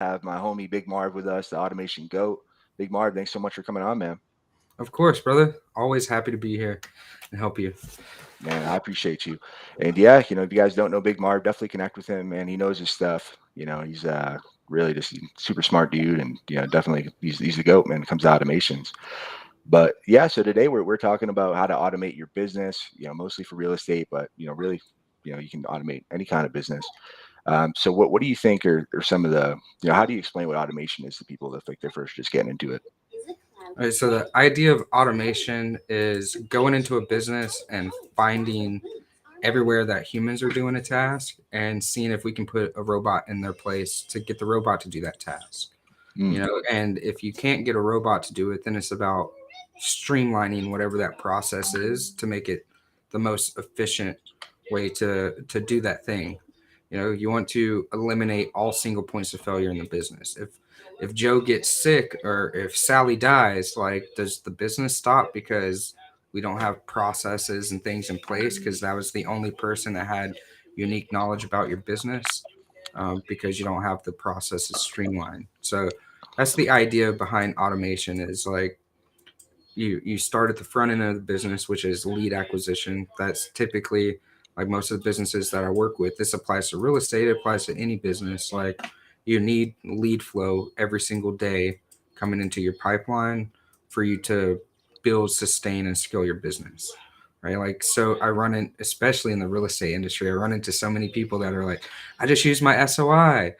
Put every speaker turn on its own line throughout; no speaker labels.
have my homie Big Marv with us, the Automation GOAT. Big Marv, thanks so much for coming on, man.
Of course, brother. Always happy to be here and help you.
Man, I appreciate you. And yeah, if you guys don't know Big Marv, definitely connect with him, man. He knows his stuff. He's really just a super smart dude, and definitely he's the GOAT, man. When it comes to automations. But yeah, so today we're talking about how to automate your business. Mostly for real estate, but really, you can automate any kind of business. So what do you think are some of the how do you explain what automation is to people that think they're first just getting into it?
All right, so the idea of automation is going into a business and finding everywhere that humans are doing a task and seeing if we can put a robot in their place to get the robot to do that task.
Mm,
And if you can't get a robot to do it, then it's about streamlining whatever that process is to make it the most efficient way to do that thing. You want to eliminate all single points of failure in the business. If Joe gets sick or if Sally dies, like, does the business stop because we don't have processes and things in place because that was the only person that had unique knowledge about your business, because you don't have the processes streamlined. So that's the idea behind automation is like you start at the front end of the business, which is lead acquisition. That's typically like most of the businesses that I work with. This applies to real estate, it applies to any business. Like, you need lead flow every single day coming into your pipeline for you to build, sustain, and scale your business. Right. Like, so I run in, especially in the real estate industry, I run into so many people that are like, I just use my SOI.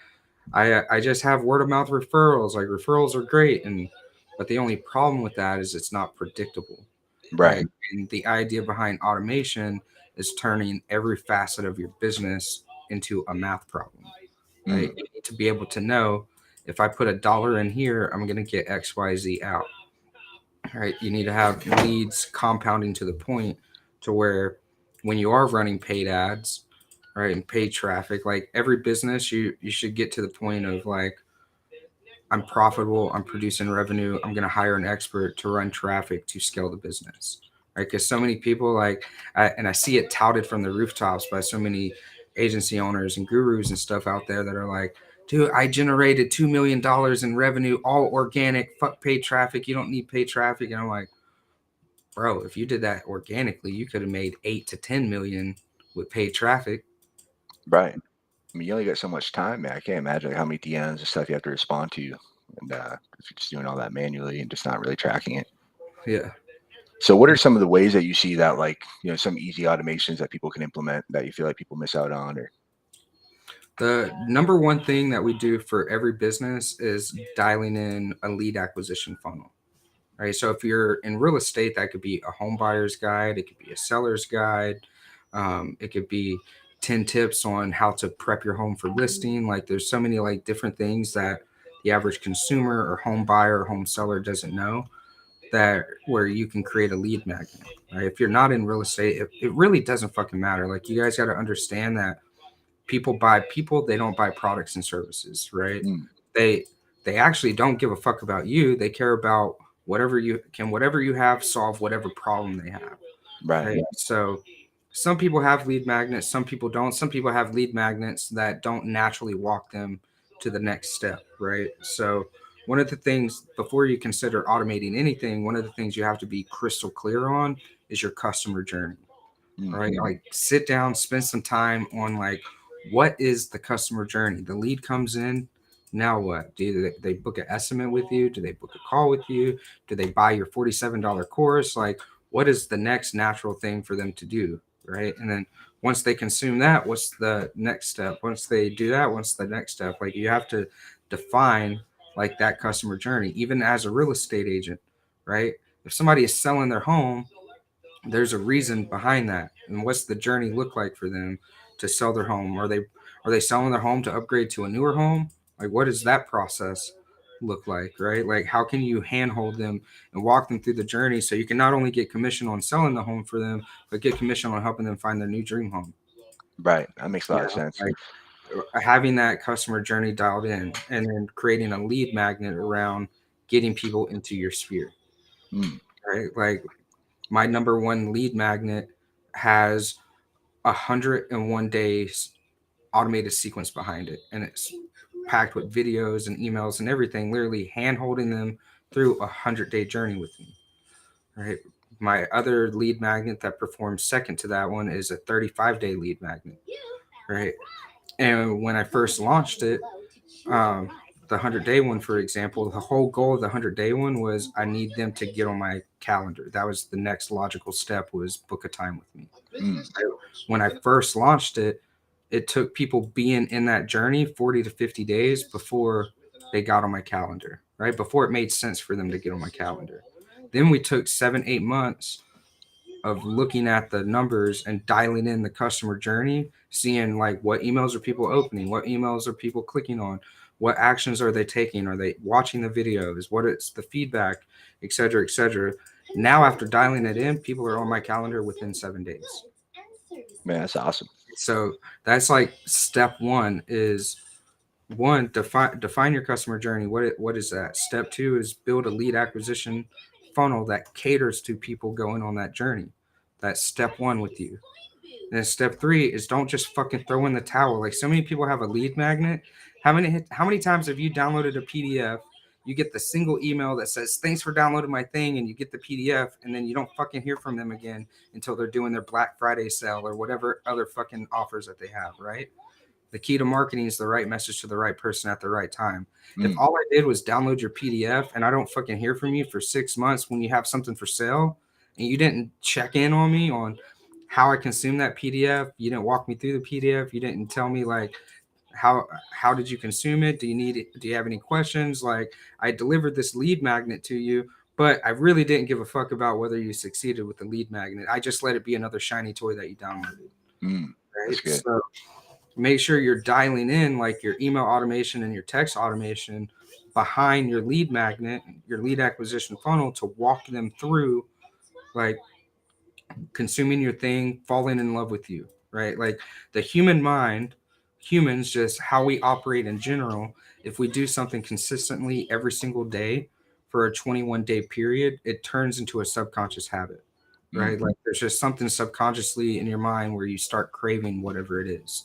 I just have word of mouth referrals. Like, referrals are great, but the only problem with that is it's not predictable,
right.
right? And the idea behind automation is turning every facet of your business into a math problem, right?
Mm,
You need to be able to know, if I put $1 in here, I'm going to get XYZ out, right? You need to have leads compounding to the point to where when you are running paid ads, right, and paid traffic, like every business, you should get to the point of like, I'm profitable, I'm producing revenue, I'm going to hire an expert to run traffic to scale the business. Right? Because so many people, like, and I see it touted from the rooftops by so many agency owners and gurus and stuff out there that are like, dude, I generated $2 million in revenue, all organic, fuck paid traffic. You don't need paid traffic. And I'm like, bro, if you did that organically, you could have made 8 to 10 million with paid traffic.
right. I mean, you only got so much time, man. I can't imagine how many DMs and stuff you have to respond to, and if you're just doing all that manually and just not really tracking it.
Yeah.
So, what are some of the ways that you see that, like, some easy automations that people can implement that you feel like people miss out on, or
The number one thing that we do for every business is dialing in a lead acquisition funnel. Right. So if you're in real estate, that could be a home buyer's guide, it could be a seller's guide, it could be 10 tips on how to prep your home for listing. Like, there's so many like different things that the average consumer or home buyer or home seller doesn't know, that where you can create a lead magnet. Right. If you're not in real estate, it really doesn't fucking matter. Like, you guys got to understand that people buy people, they don't buy products and services, right?
mm,
they they actually don't give a fuck about you. They care about whatever you have, solve whatever problem they have,
right?
right? So some people have lead magnets, some people don't. Some people have lead magnets that don't naturally walk them to the next step, right? So one of the things, before you consider automating anything, one of the things you have to be crystal clear on is your customer journey.
Mm,
Right? Like, sit down, spend some time on like, what is the customer journey? The lead comes in. Now what? Do they book an estimate with you? Do they book a call with you? Do they buy your $47 course? Like, what is the next natural thing for them to do? Right. And then once they consume that, what's the next step? Once they do that, what's the next step? Like, you have to define like that customer journey, even as a real estate agent, right? If somebody is selling their home, there's a reason behind that, and what's the journey look like for them to sell their home? Are they selling their home to upgrade to a newer home? Like, what does that process look like, right? Like, how can you handhold them and walk them through the journey so you can not only get commission on selling the home for them, but get commission on helping them find their new dream home?
right. That makes a
You
lot of
know,
sense.
like, having that customer journey dialed in, and then creating a lead magnet around getting people into your sphere,
Mm,
right? Like, my number one lead magnet has 101 days automated sequence behind it, and it's packed with videos and emails and everything, literally hand holding them through a 100-day journey with me. Right. My other lead magnet that performs second to that one is a 35-day lead magnet. Right. And when I first launched it, um, the 100-day one, for example, the whole goal of the 100-day one was I need them to get on my calendar. That was the next logical step, was book a time with me.
Mm.
When I first launched it, it took people being in that journey 40 to 50 days before they got on my calendar, right? Before it made sense for them to get on my calendar. Then we took 7, 8 months of looking at the numbers and dialing in the customer journey, seeing like what emails are people opening, what emails are people clicking on, what actions are they taking, are they watching the videos, what is the feedback, et cetera, et cetera. Now, after dialing it in, people are on my calendar within 7 days.
Man, that's awesome.
So that's like step one is one, define your customer journey. What is that? Step two is build a lead acquisition funnel that caters to people going on that journey. That's step one with you. And then step three is don't just fucking throw in the towel. Like, so many people have a lead magnet. How many times have you downloaded a PDF? You get the single email that says thanks for downloading my thing, and you get the PDF, and then you don't fucking hear from them again until they're doing their Black Friday sale or whatever other fucking offers that they have, right? The key to marketing is the right message to the right person at the right time. If
Mm.
all I did was download your PDF and I don't fucking hear from you for 6 months when you have something for sale, and you didn't check in on me on how I consume that PDF, you didn't walk me through the PDF, you didn't tell me like how how did you consume it? Do you need it? Do you have any questions? Like, I delivered this lead magnet to you, but I really didn't give a fuck about whether you succeeded with the lead magnet. I just let it be another shiny toy that you downloaded.
Mm.
Right.
That's good.
So make sure you're dialing in like your email automation and your text automation behind your lead magnet, your lead acquisition funnel, to walk them through like consuming your thing, falling in love with you, right? Like, the human mind, humans, just how we operate in general, if we do something consistently every single day for a 21-day period, it turns into a subconscious habit,
Mm.
right? Like, there's just something subconsciously in your mind where you start craving whatever it is.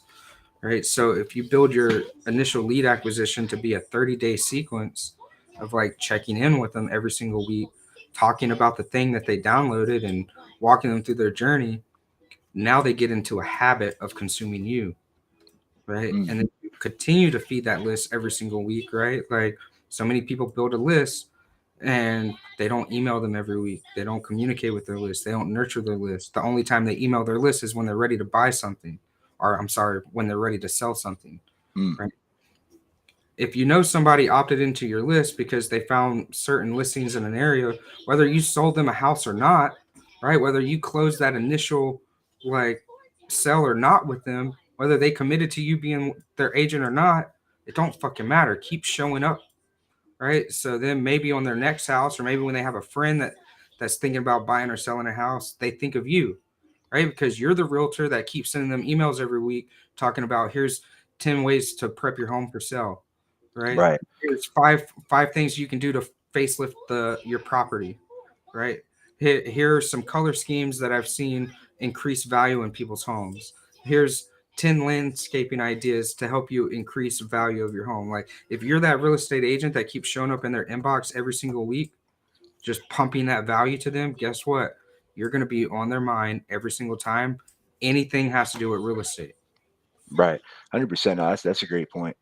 Right. So if you build your initial lead acquisition to be a 30-day sequence of like checking in with them every single week, talking about the thing that they downloaded and walking them through their journey, now they get into a habit of consuming you. Right.
Mm.
And then you continue to feed that list every single week. Right. Like, so many people build a list and they don't email them every week. They don't communicate with their list. They don't nurture their list. The only time they email their list is when they're ready to buy something, or I'm sorry, when they're ready to sell something.
Mm.
Right. If you know somebody opted into your list because they found certain listings in an area, whether you sold them a house or not, right? Whether you closed that initial like sell or not with them, whether they committed to you being their agent or not, it don't fucking matter. Keep showing up, right? So then maybe on their next house, or maybe when they have a friend that's thinking about buying or selling a house, they think of you, right? Because you're the realtor that keeps sending them emails every week talking about, here's 10 ways to prep your home for sale, right?
Right.
Here's five things you can do to facelift your property, right? Here are some color schemes that I've seen increase value in people's homes. Here's 10 landscaping ideas to help you increase value of your home. Like, if you're that real estate agent that keeps showing up in their inbox every single week, just pumping that value to them, guess what? You're going to be on their mind every single time anything has to do with real estate.
Right. 100%. No, that's a great point.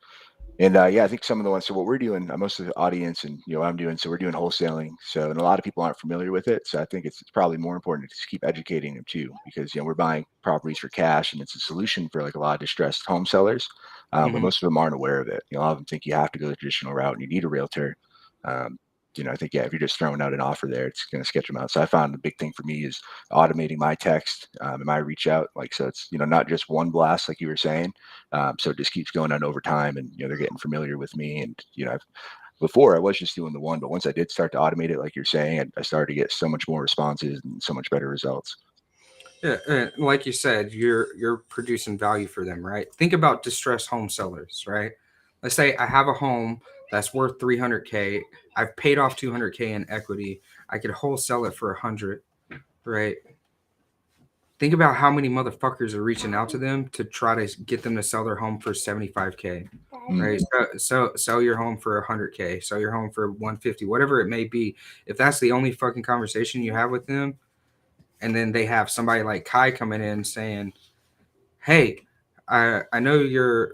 And yeah, I think some of the ones. So what we're doing, most of the audience, and what I'm doing. So we're doing wholesaling. So, and a lot of people aren't familiar with it. So I think it's probably more important to just keep educating them too, because we're buying properties for cash, and it's a solution for like a lot of distressed home sellers. But
Mm-hmm.
most of them aren't aware of it. A lot of them think you have to go the traditional route and you need a realtor. Um, I think, yeah, if you're just throwing out an offer there, it's going to sketch them out. So I found the big thing for me is automating my text and my reach out. Like, so it's, not just one blast, like you were saying. So it just keeps going on over time, and they're getting familiar with me. And before I was just doing the one, but once I did start to automate it, like you're saying, I started to get so much more responses and so much better results.
Yeah, like you said, you're producing value for them, right? Think about distressed home sellers, right? Let's say I have a home that's worth 300K. I've paid off 200K in equity. I could wholesale it for 100, right? think about how many motherfuckers are reaching out to them to try to get them to sell their home for 75K,
Mm,
right? So sell your home for 100K, sell your home for 150, whatever it may be. If that's the only fucking conversation you have with them, and then they have somebody like Kai coming in saying, "Hey, I know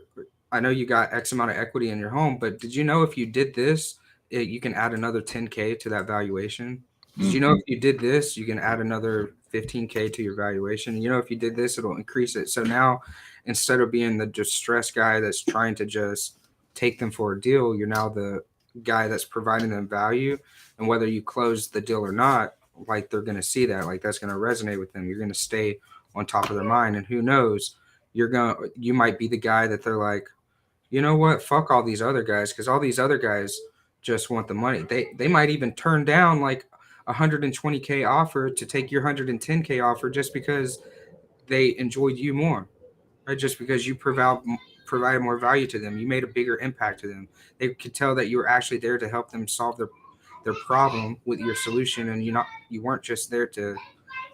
I know you got X amount of equity in your home, but did you know if you did this, you can add another 10K to that valuation? Did
mm,
you know if you did this, you can add another 15K to your valuation? You know, if you did this, it'll increase it." So now, instead of being the distressed guy that's trying to just take them for a deal, you're now the guy that's providing them value. And whether you close the deal or not, like they're going to see that, like that's going to resonate with them. You're going to stay on top of their mind. And who knows, you might be the guy that they're like, you know what, fuck all these other guys, because all these other guys just want the money. They might even turn down like 120K offer to take your 110K offer just because they enjoyed you more, right? Just because you provided more value to them, you made a bigger impact to them. They could tell that you were actually there to help them solve their problem with your solution, and you weren't just there to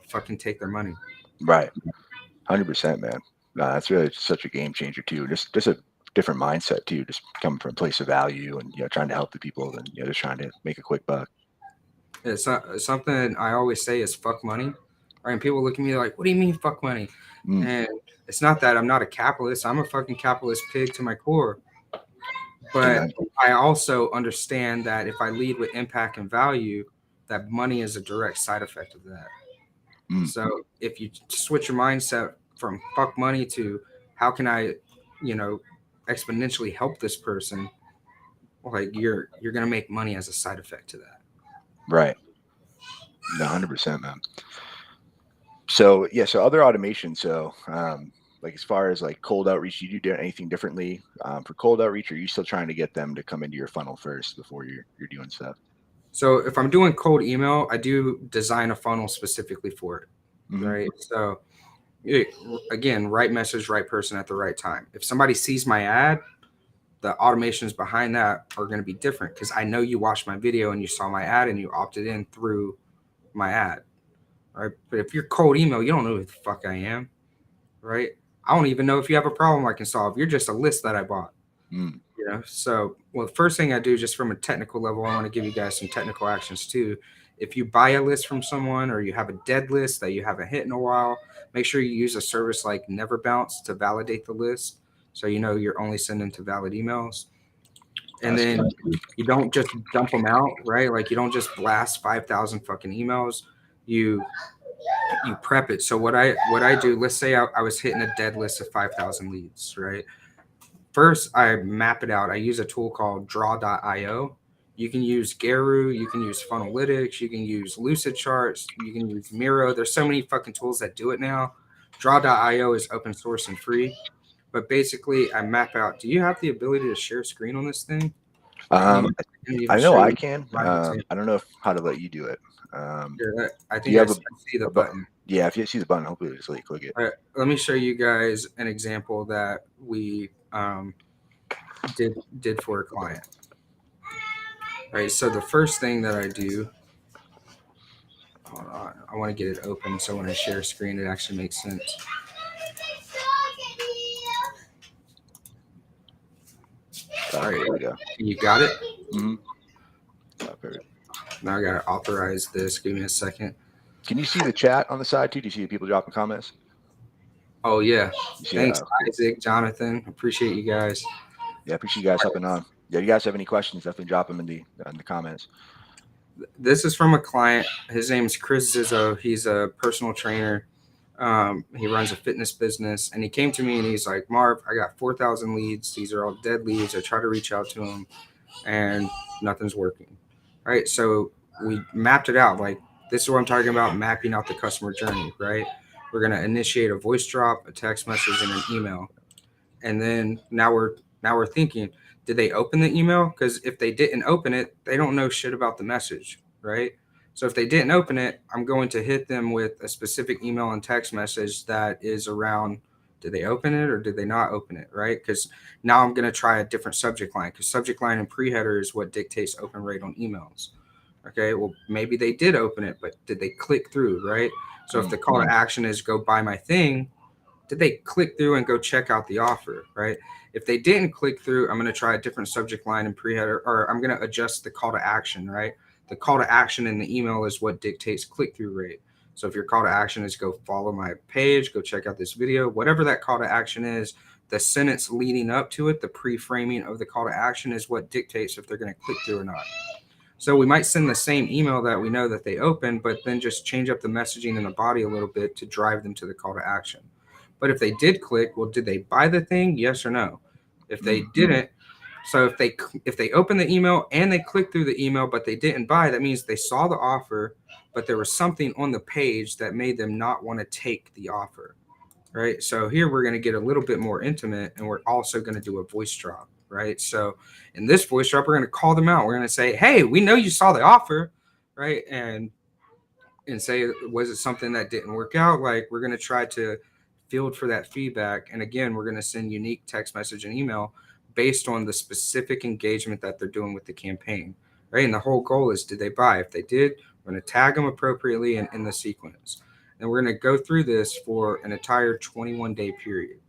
fucking take their money.
right. 100%, man. No, that's really such a game changer too. Just a different mindset too. Just coming from a place of value and trying to help the people and just trying to make a quick buck.
It's not, something I always say is fuck money, right? And people look at me like, "What do you mean fuck money?"
Mm,
And it's not that I'm not a capitalist. I'm a fucking capitalist pig to my core. But
amen.
I also understand that if I lead with impact and value, that money is a direct side effect of that.
Mm,
So if you switch your mindset from fuck money to how can I, you know, exponentially help this person, like you're gonna make money as a side effect to that.
right. No, 100%, man. So yeah, so other automation. So like as far as like cold outreach, you do anything differently for cold outreach, or are you still trying to get them to come into your funnel first before you're doing stuff?
So if I'm doing cold email, I do design a funnel specifically for it,
Hmm.
right? So it, again, right message, right person at the right time. If somebody sees my ad, the automations behind that are going to be different because I know you watched my video and you saw my ad and you opted in through my ad, right? But if you're cold email, you don't know who the fuck I am, right? I don't even know if you have a problem I can solve. You're just a list that I bought.
Mm,
So well, the first thing I do, just from a technical level, I want to give you guys some technical actions too. If you buy a list from someone or you have a dead list that you haven't hit in a while, make sure you use a service like Never Bounce to validate the list, so you know you're only sending to valid emails. And
that's good.
then you don't just dump them out, right? Like you don't just blast 5,000 fucking emails. You you prep it. So what I do, let's say I was hitting a dead list of 5,000 leads, right? First, I map it out. I use a tool called draw.io. You can use Garu, you can use Funnelytics, you can use Lucid Charts, you can use Miro. There's so many fucking tools that do it now. Draw.io is open source and free. But basically, I map out. Do you have the ability to share screen on this thing?
Um,
I can even
I know
show
I
you
can.
a live example.
I don't know if, how to let you do it. Um,
Here, I
do
think
you
I
have
see the
a button?
button.
Yeah, if you see the button, hopefully just let you click it.
All right, let me show you guys an example that we did for a client. All right, so the first thing that I do, hold on, I want to get it open so when I share a screen, it actually makes sense. All right,
There we go.
you got it.
Hmm. Perfect.
Now I gotta authorize this. Give me a second.
Can you see the chat on the side too? Do you see the people dropping comments?
Oh yeah,
You see it?
thanks
Oh, cool.
Isaac, Jonathan. Appreciate you guys.
Yeah, appreciate you guys hopping on. Yeah, you guys have any questions? Definitely drop them in the comments.
This is from a client. His name is Chris Zizzo. He's a personal trainer. He runs a fitness business, and he came to me and he's like, "Marv, I got 4,000 leads. These are all dead leads. I try to reach out to them, and nothing's working." Right? So we mapped it out. Like this is what I'm talking about: mapping out the customer journey. Right? We're gonna initiate a voice drop, a text message, and an email, and then now we're thinking, did they open the email? Because if they didn't open it, they don't know shit about the message, right? So if they didn't open it, I'm going to hit them with a specific email and text message that is around, did they open it or did they not open it, right? Because now I'm going to try a different subject line, because subject line and pre-header is what dictates open rate on emails, Okay, well, maybe they did open it, but did they click through, right? So if the call to action is go buy my thing, did they click through and go check out the offer, right? If they didn't click through, I'm going to try a different subject line and pre-header, or I'm going to adjust the call to action, right? The call to action in the email is what dictates click-through rate. So if your call to action is go follow my page, go check out this video, whatever that call to action is, the sentence leading up to it, the pre-framing of the call to action is what dictates if they're going to click through or not. So we might send the same email that we know that they opened, but then just change up the messaging in the body a little bit to drive them to the call to action. But if they did click, well, did they buy the thing? Yes or no? If they didn't, so if they open the email and they click through the email, but they didn't buy, that means they saw the offer, but there was something on the page that made them not want to take the offer, right? So here we're going to get a little bit more intimate, and we're also going to do a voice drop, right? So in this voice drop, we're going to call them out. We're going to say, hey, we know you saw the offer, right? And say, was it something that didn't work out? Like, we're going to try to field for that feedback. And again, we're going to send unique text message and email based on the specific engagement that they're doing with the campaign, right? And the whole goal is, did they buy? If they did, we're going to tag them appropriately and in the sequence. And we're going to go through this for an entire 21-day period,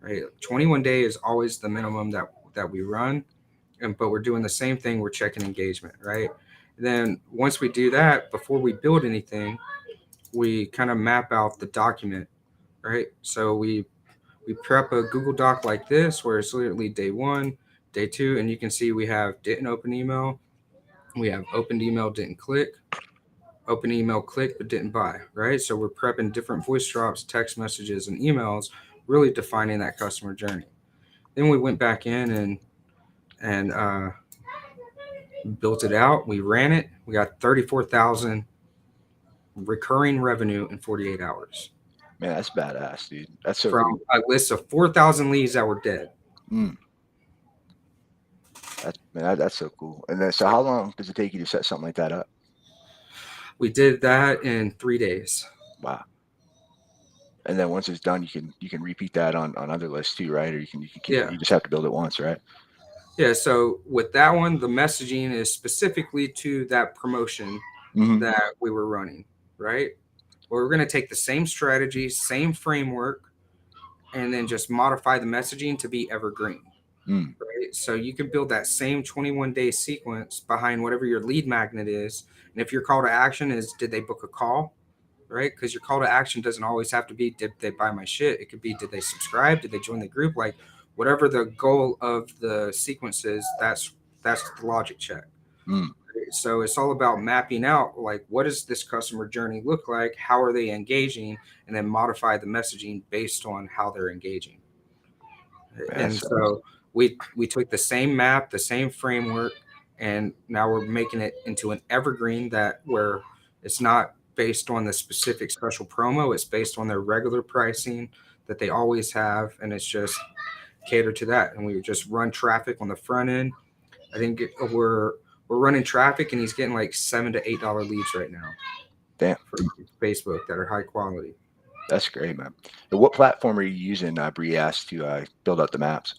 right? 21 day is always the minimum that we run. But we're doing the same thing. We're checking engagement, right? Then once we do that, before we build anything, we kind of map out the document, right? So we prep a Google Doc like this, where it's literally day one, day two, and you can see we have didn't open email, we have opened email, didn't click, open email, click, but didn't buy, right? So we're prepping different voice drops, text messages, and emails, really defining that customer journey. Then we went back in and built it out. We ran it. We got 34,000 recurring revenue in 48 hours
Man, that's badass, dude. That's so
from
cool.
a list of 4,000 leads that were dead.
Mm, that's so cool. And then, so how long does it take you to set something like that up?
We did that in 3 days.
Wow. And then once it's done, you can repeat that on other lists too, right? Or you can keep,
Yeah.
you just have to build it once, right?
Yeah. So with that one, the messaging is specifically to that promotion
Mm-hmm.
that we were running, right? Well, we're going to take the same strategy, same framework, and then just modify the messaging to be evergreen.
Mm,
Right? So you can build that same 21-day sequence behind whatever your lead magnet is. And if your call to action is, did they book a call? Right? Because your call to action doesn't always have to be, did they buy my shit? It could be, did they subscribe? Did they join the group? Like, whatever the goal of the sequence is, that's the logic check.
mm.
So it's all about mapping out, like, what does this customer journey look like? How are they engaging? And then modify the messaging based on how they're engaging.
Man,
And so we took the same map, the same framework, and now we're making it into an evergreen, that where it's not based on the specific special promo, it's based on their regular pricing that they always have, and it's just cater to that. And we just run traffic on the front end. I think we're running traffic, and he's getting like $7 to $8 leads right now
damn,
from Facebook that are high quality.
that's great, man. And what platform are you using, Brias, to build out the maps?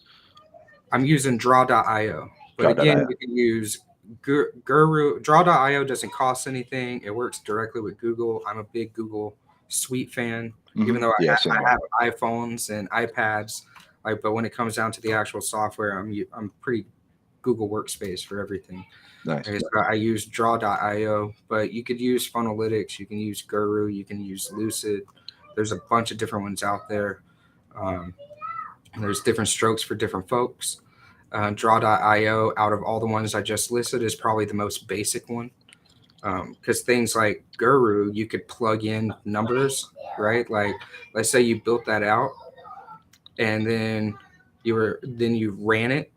I'm using draw.io, but again,
Draw.io.
you can use Guru. Draw.io doesn't cost anything. It works directly with Google. I'm a big Google Suite fan, even
Mm-hmm.
though
Yeah, same
I
here.
have iPhones and iPads. Like, but when it comes down to the actual software, I'm pretty Google Workspace for everything.
Nice.
Okay, so I use draw.io, but you could use Funnelytics, you can use Guru, you can use Lucid. There's a bunch of different ones out there. Um, there's different strokes for different folks. Draw.io, out of all the ones I just listed, is probably the most basic one. Because things like Guru, you could plug in numbers, right? Like, let's say you built that out, and then you ran it,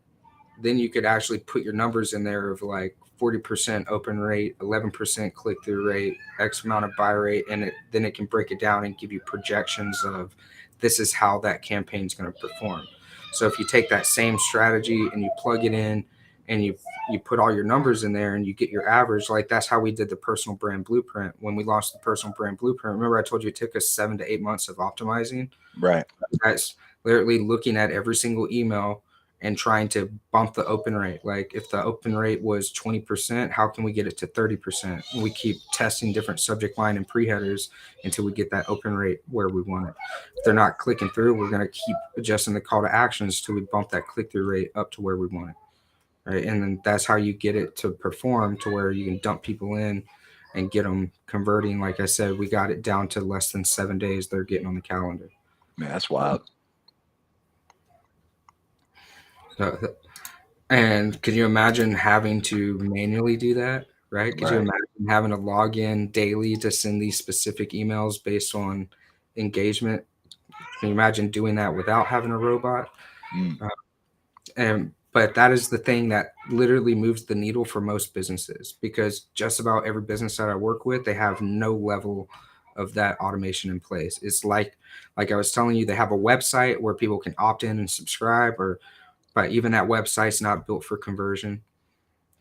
then you could actually put your numbers in there of like 40% open rate, 11% click through rate, X amount of buy rate, and then it can break it down and give you projections of, this is how that campaign is going to perform. So if you take that same strategy and you plug it in, and you put all your numbers in there, and you get your average, like that's how we did the personal brand blueprint. When we launched the personal brand blueprint, remember I told you it took us 7 to 8 months of optimizing?
Right.
That's literally looking at every single email and trying to bump the open rate. Like if the open rate was 20%, how can we get it to 30%? We keep testing different subject line and pre-headers until we get that open rate where we want it. If they're not clicking through, we're going to keep adjusting the call to actions till we bump that click-through rate up to where we want it. Right. And then that's how you get it to perform to where you can dump people in and get them converting. Like I said, we got it down to less than 7 days they're getting on the calendar.
Man, that's wild.
So, and could you imagine having to manually do that? Right? Could you
Right.
imagine having to log in daily to send these specific emails based on engagement? Can you imagine doing that without having a robot?
Mm.
Uh, and but that is the thing that literally moves the needle for most businesses, because just about every business that I work with, they have no level of that automation in place. It's like I was telling you, they have a website where people can opt in and subscribe, or but even that website's not built for conversion.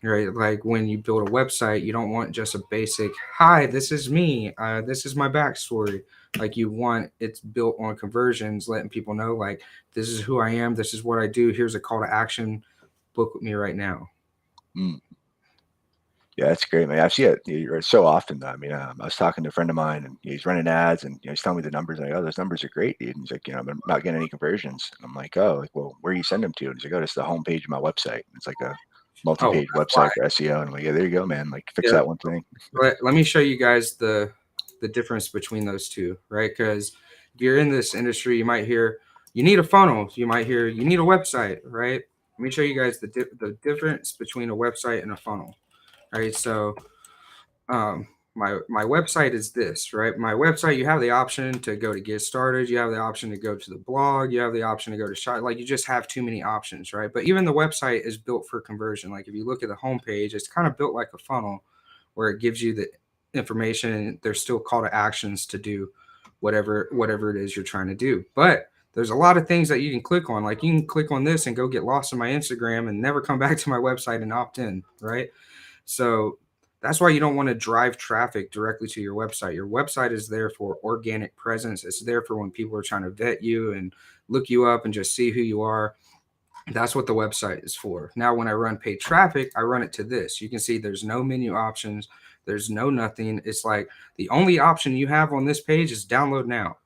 Right? Like when you build a website, you don't want just a basic "Hi, this is me. This is my backstory." Like you want it's built on conversions, letting people know like this is who I am, this is what I do. Here's a call to action. Book with me right now.
Mm. Yeah, that's great, man. I see it so often, though. I mean, I was talking to a friend of mine, and he's running ads, and he's telling me the numbers. Like, oh, those numbers are great, dude. And he's like, I'm not getting any conversions. And I'm like, oh, like, well, where do you send them to? And he's like, oh, it's the homepage of my website. It's like a
Oh,
multi-page
that's why.
website for SEO. And I'm like, yeah, there you go, man. Like, fix
Yeah.
that one thing.
Let me show you guys the difference between those two, right? Because if you're in this industry, you might hear you need a funnel. You might hear you need a website, right? Let me show you guys the difference between a website and a funnel. Right. So um, my website is this, right? My website, you have the option to go to get started, you have the option to go to the blog, you have the option to go to shop. Like you just have too many options, right? But even the website is built for conversion. Like if you look at the homepage, it's kind of built like a funnel where it gives you the information and there's still call to actions to do whatever it is you're trying to do. But there's a lot of things that you can click on. Like you can click on this and go get lost in my Instagram and never come back to my website and opt in, right? So that's why you don't want to drive traffic directly to your website. Your website is there for organic presence. It's there for when people are trying to vet you and look you up and just see who you are. That's what the website is for. Now, when I run paid traffic, I run it to this. You can see there's no menu options. There's no nothing. It's like the only option you have on this page is download now.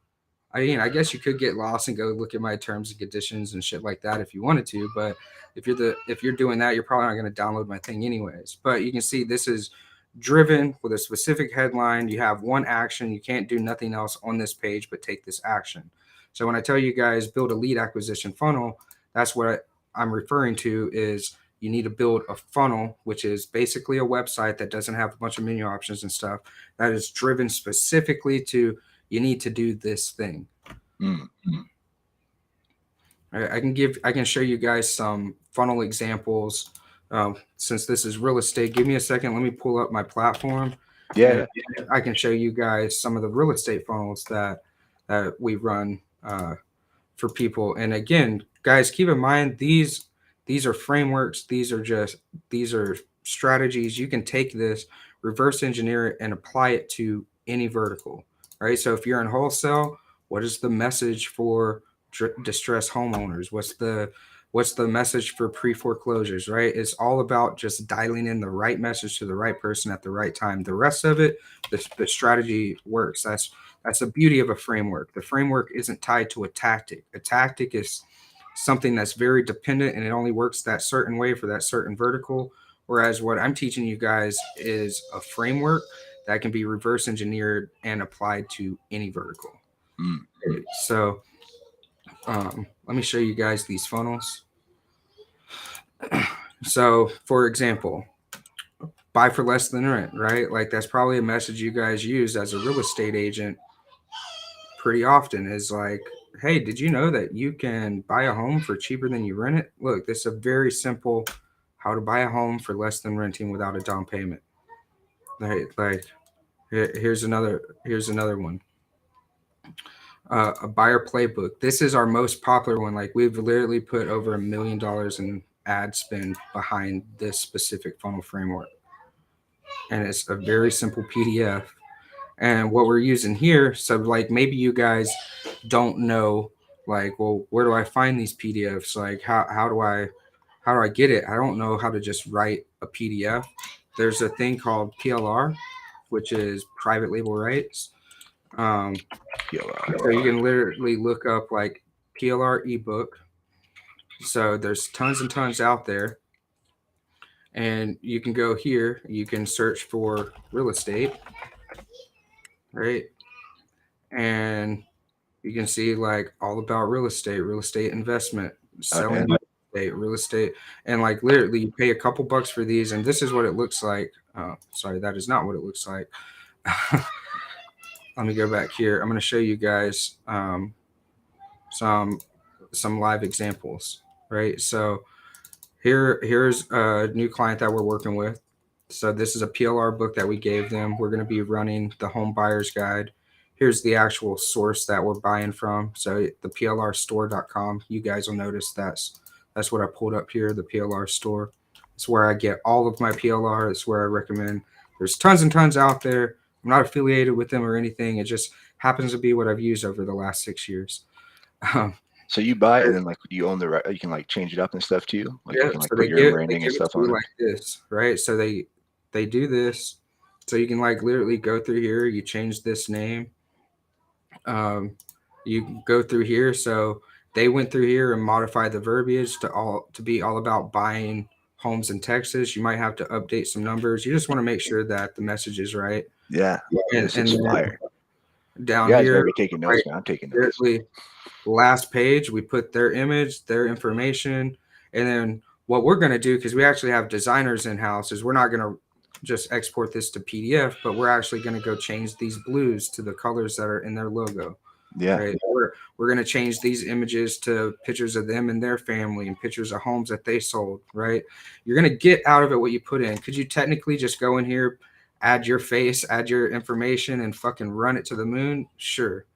I mean, I guess you could get lost and go look at my terms and conditions and shit like that if you wanted to. But if you're doing that, you're probably not going to download my thing anyways. But you can see this is driven with a specific headline. You have one action. You can't do nothing else on this page but take this action. So when I tell you guys build a lead acquisition funnel, that's what I'm referring to is you need to build a funnel, which is basically a website that doesn't have a bunch of menu options and stuff, that is driven specifically to you need to do this thing.
Mm.
I can show you guys some funnel examples. Since this is real estate, give me a second. Let me pull up my platform,
Yeah.
and I can show you guys some of the real estate funnels that we run for people. And again, guys, keep in mind these are frameworks. These are strategies. You can take this, reverse engineer it, and apply it to any vertical. Right. So if you're in wholesale, what is the message for distressed homeowners? What's the message for pre foreclosures? Right. It's all about just dialing in the right message to the right person at the right time. The rest of it, the strategy works. That's the beauty of a framework. The framework isn't tied to a tactic. A tactic is something that's very dependent and it only works that certain way for that certain vertical. Whereas what I'm teaching you guys is a framework that can be reverse engineered and applied to any vertical.
Mm.
So let me show you guys these funnels. So, for example, buy for less than rent, right? Like that's probably a message you guys use as a real estate agent pretty often is like, hey, did you know that you can buy a home for cheaper than you rent it? Look, this is a very simple how to buy a home for less than renting without a down payment. Like here's another one. A buyer playbook. This is our most popular one. Like we've literally put over $1 million in ad spend behind this specific funnel framework, and it's a very simple PDF. And what we're using here, so like maybe you guys don't know Like, well, where do I find these PDFs? Like, how do I get it? I don't know how to just write a PDF. There's a thing called PLR, which is private label rights. Um,
PLR.
so you can literally look up like PLR ebook. So there's tons and tons out there, and you can go here. You can search for real estate, right? And you can see like all about real estate investment,
Okay.
selling real estate, and like literally you pay a couple bucks for these, and this is what it looks like. Sorry, that is not what it looks like. Let me go back here. I'm going to show you guys some live examples, right? So here's a new client that we're working with. So this is a PLR book that we gave them. We're going to be running the home buyer's guide. Here's the actual source that we're buying from. So the plrstore.com. You guys will notice that's what I pulled up here, the PLR store. It's where I get all of my PLR. It's where I recommend. There's tons and tons out there. I'm not affiliated with them or anything. It just happens to be what I've used over the last 6 years. Um,
So you buy it and then like you own the right, you can like change it up and stuff too. Like you
Yeah,
can like
so
put
they
your own
give
branding and
it
stuff
to you
on it.
like this, right? So they do this, so you can like literally go through here. You change this name. Um, you can go through here. So they went through here and modified the verbiage to be all about buying homes in Texas. You might have to update some numbers. You just want to make sure that the message is right.
Yeah. Yeah,
And
this
and
looks
then
fire. You
down
guys
here,
better be taking
right,
notes, man. I'm taking notes.
literally last page, we put their image, their information, and then what we're going to do, because we actually have designers in house, is we're not going to just export this to PDF, but we're actually going to go change these blues to the colors that are in their logo.
Yeah.
Right, we're going to change these images to pictures of them and their family and pictures of homes that they sold. Right, you're going to get out of it what you put in. Could you technically just go in here, add your face, add your information, and fucking run it to the moon? Sure.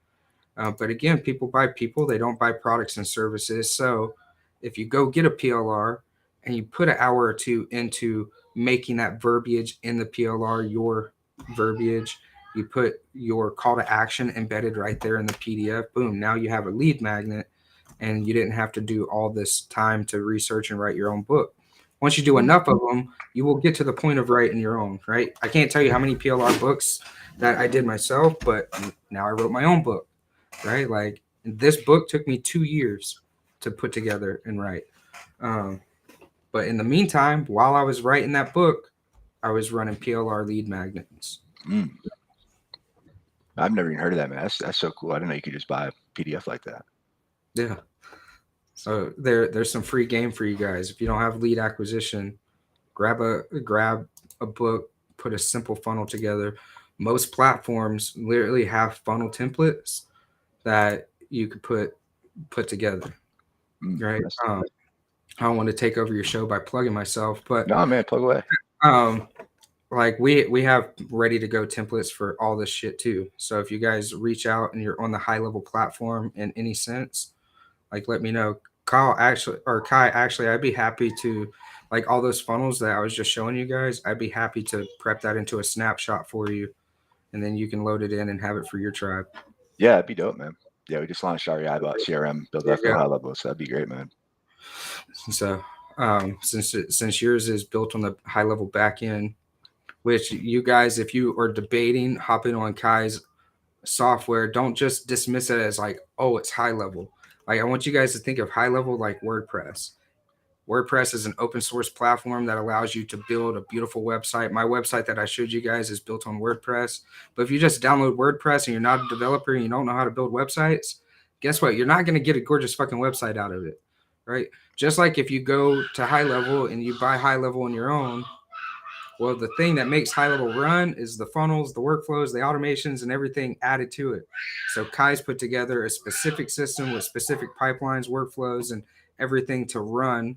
But again, people buy people, they don't buy products and services. So if you go get a PLR and you put an hour or two into making that verbiage in the PLR, your verbiage, you put your call to action embedded right there in the PDF, boom, now you have a lead magnet and you didn't have to do all this time to research and write your own book. Once you do enough of them, you will get to the point of writing your own, right? I can't tell you how many PLR books that I did myself, but now I wrote my own book, right? Like this book took me 2 years to put together and write. Um, but in the meantime, while I was writing that book, I was running PLR lead magnets.
Mm. I've never even heard of that, man. That's so cool. I didn't know you could just buy a PDF like that.
Yeah. So there's some free game for you guys. If you don't have lead acquisition, grab a book, put a simple funnel together. Most platforms literally have funnel templates that you could put together. Right. I don't want to take over your show by plugging myself, but
no, man, plug away.
Like we have ready to go templates for all this shit too. So if you guys reach out and you're on the high level platform in any sense, like let me know. Kai, actually, I'd be happy to, like all those funnels that I was just showing you guys, I'd be happy to prep that into a snapshot for you, and then you can load it in and have it for your tribe.
Yeah, it'd be dope, man. Yeah, we just launched REI about CRM, build that for
Yeah.
high level. So that'd be great, man.
So since yours is built on the high level back end, which you guys, if you are debating hopping on Kai's software, don't just dismiss it as like, oh, it's high level. Like I want you guys to think of high level like WordPress. WordPress is an open source platform that allows you to build a beautiful website. My website that I showed you guys is built on WordPress. But if you just download WordPress and you're not a developer and you don't know how to build websites, guess what? You're not going to get a gorgeous fucking website out of it, right? Just like if you go to high level and you buy high level on your own, well, the thing that makes high level run is the funnels, the workflows, the automations, and everything added to it. So Kai's put together a specific system with specific pipelines, workflows, and everything to run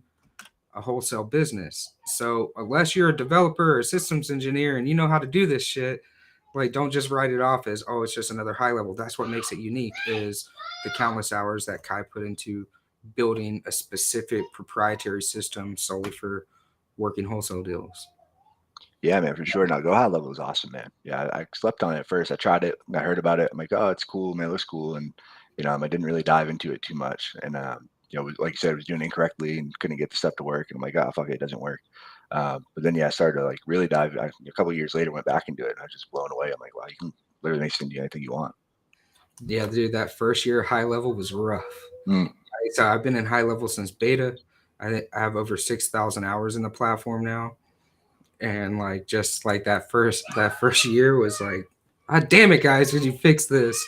a wholesale business. So unless you're a developer or a systems engineer and you know how to do this shit, like don't just write it off as, oh, it's just another high level. That's what makes it unique is the countless hours that Kai put into building a specific proprietary system solely for working wholesale deals.
Yeah, man, for sure. Now, Go High Level is awesome, man. Yeah, I slept on it at first. I tried it. I heard about it. I'm like, oh, it's cool, man. It looks cool. And I didn't really dive into it too much, and like you said, I was doing it incorrectly and couldn't get the stuff to work, and I'm like, oh fuck it, it doesn't work. But then yeah, I started to like really dive. A couple of years later, went back into it, and I was just blown away. I'm like, wow, you can literally make do anything you want.
Yeah, dude, that first year high level was rough.
Mm.
Right, so I've been in high level since beta. I have over 6,000 hours in the platform now, and like just like that first year was like, ah, damn it, guys, did you fix this?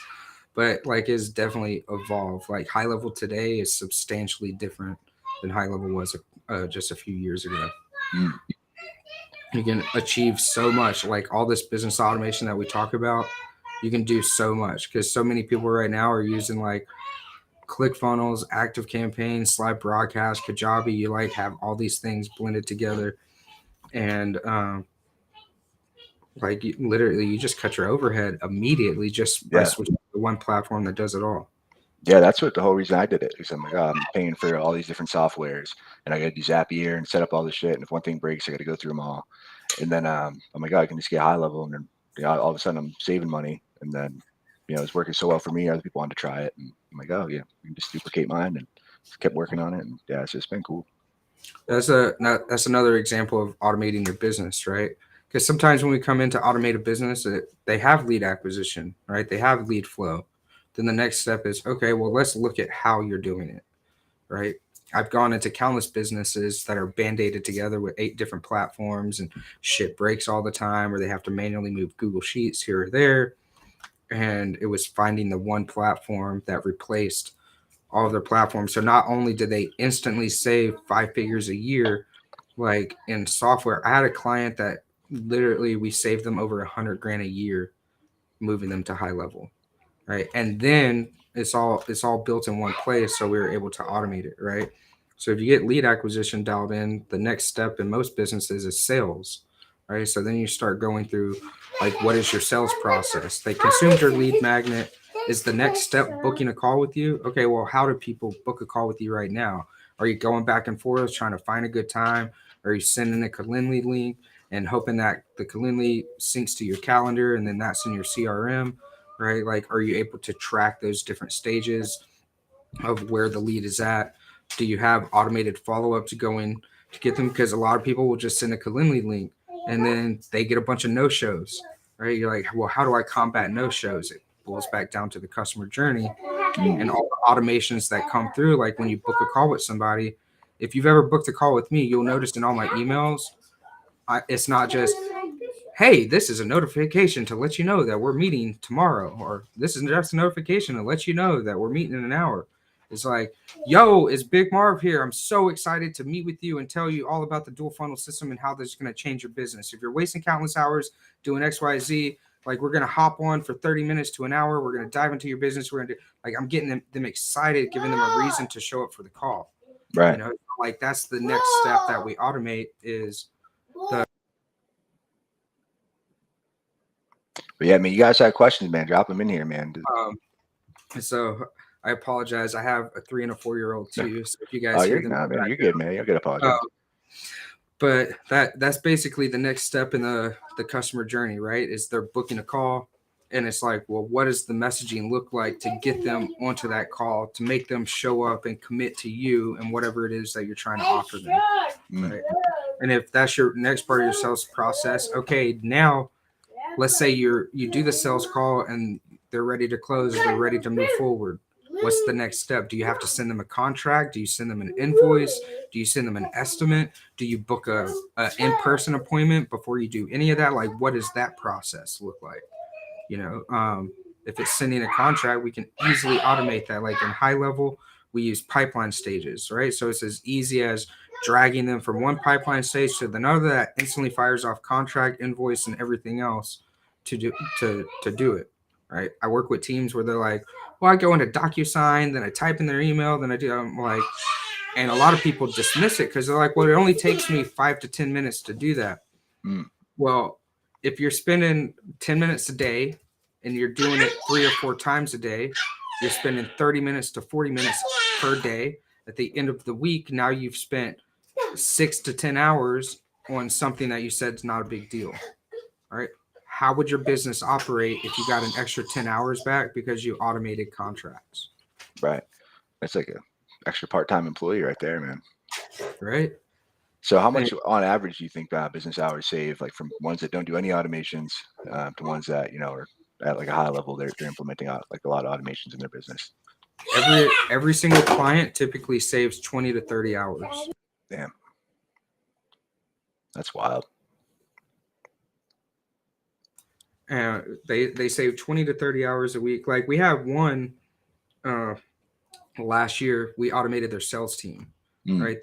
But like, it's definitely evolved. Like high level today is substantially different than high level was just a few years ago.
Mm.
You can achieve so much, like all this business automation that we talk about. You can do so much because so many people right now are using like ClickFunnels, Active Campaign, Slide Broadcast, Kajabi. You like have all these things blended together, and like literally, you just cut your overhead immediately just by
Yeah.
switching to one platform that does it all.
Yeah, that's what the whole reason I did it. Because I'm like, oh, I'm paying for all these different softwares, and I got to do Zapier and set up all this shit. And if one thing breaks, I got to go through them all. And then I'm like, oh, I can just get high level, and then all of a sudden I'm saving money. And then it's working so well for me. Other people wanted to try it, and I'm like, oh yeah, we can just duplicate mine, and just kept working on it. And yeah, it's just been cool.
That's another example of automating your business, right? Because sometimes when we come into automate a business, they have lead acquisition, right? They have lead flow. Then the next step is, okay, well, let's look at how you're doing it, right? I've gone into countless businesses that are band-aided together with 8 different platforms and shit breaks all the time, or they have to manually move Google Sheets here or there. And it was finding the one platform that replaced all of their platforms. So not only did they instantly save 5 figures a year, like in software, I had a client that literally we saved them over 100 grand a year moving them to high level, right? And then it's all built in one place, so we were able to automate it, right? So if you get lead acquisition dialed in, the next step in most businesses is sales, right? So then you start going through like, what is your sales process? They consumed your lead magnet. Is the next step booking a call with you? Okay, well, how do people book a call with you right now? Are you going back and forth trying to find a good time? Are you sending a Calendly link and hoping that the Calendly syncs to your calendar and then that's in your CRM, right? Like, are you able to track those different stages of where the lead is at? Do you have automated follow-ups going to get them? Because a lot of people will just send a Calendly link and then they get a bunch of no-shows, right? You're like, well, how do I combat no-shows? It boils back down to the customer journey and all the automations that come through. Like when you book a call with somebody, if you've ever booked a call with me, you'll notice in all my emails, it's not just, hey, this is a notification to let you know that we're meeting tomorrow, or this is just a notification to let you know that we're meeting in an hour. It's like, yo, it's Big Marv here. I'm so excited to meet with you and tell you all about the dual funnel system and how this is going to change your business. If you're wasting countless hours doing XYZ, like we're going to hop on for 30 minutes to an hour. We're going to dive into your business. We're going to do, like, I'm getting them excited, giving them a reason to show up for the call.
Right.
Like that's the next step that we automate is the.
But yeah, I mean, you guys have questions, man. Drop them in here, man.
So I apologize. I have a 3 and a 4-year-old too. So if you guys
Oh,
hear
you're
them,
not, man. You're good, man. You're good. Apologize.
But that's basically the next step in the customer journey, right? Is they're booking a call, and it's like, well, what does the messaging look like to get them onto that call, to make them show up and commit to you and whatever it is that you're trying to offer them, right? And if that's your next part of your sales process, okay, now let's say you do the sales call and they're ready to close, they're ready to move forward. What's the next step? Do you have to send them a contract? Do you send them an invoice? Do you send them an estimate? Do you book a in-person appointment before you do any of that? Like, what does that process look like? If it's sending a contract, we can easily automate that. Like in high level, we use pipeline stages, right? So it's as easy as dragging them from one pipeline stage to another that instantly fires off contract, invoice, and everything else to do it, right? I work with teams where they're like, well, I go into DocuSign, then I type in their email, then I'm like, and a lot of people dismiss it because they're like, well, it only takes me 5 to 10 minutes to do that. Well, if you're spending 10 minutes a day and you're doing it 3 or 4 times a day, you're spending 30 minutes to 40 minutes per day. At the end of the week, now you've spent 6 to 10 hours on something that you said is not a big deal. All right. How would your business operate if you got an extra 10 hours back because you automated contracts?
Right. That's like a extra part-time employee right there, man.
right?
So how
And
much on average do you think business hours save, like from ones that don't do any automations to ones that, are at like a high level, they're implementing like a lot of automations in their business?
every single client typically saves 20 to 30 hours.
Damn, that's wild.
They save 20 to 30 hours a week. Like we have one uh, last year, we automated their sales team,
Mm,
right?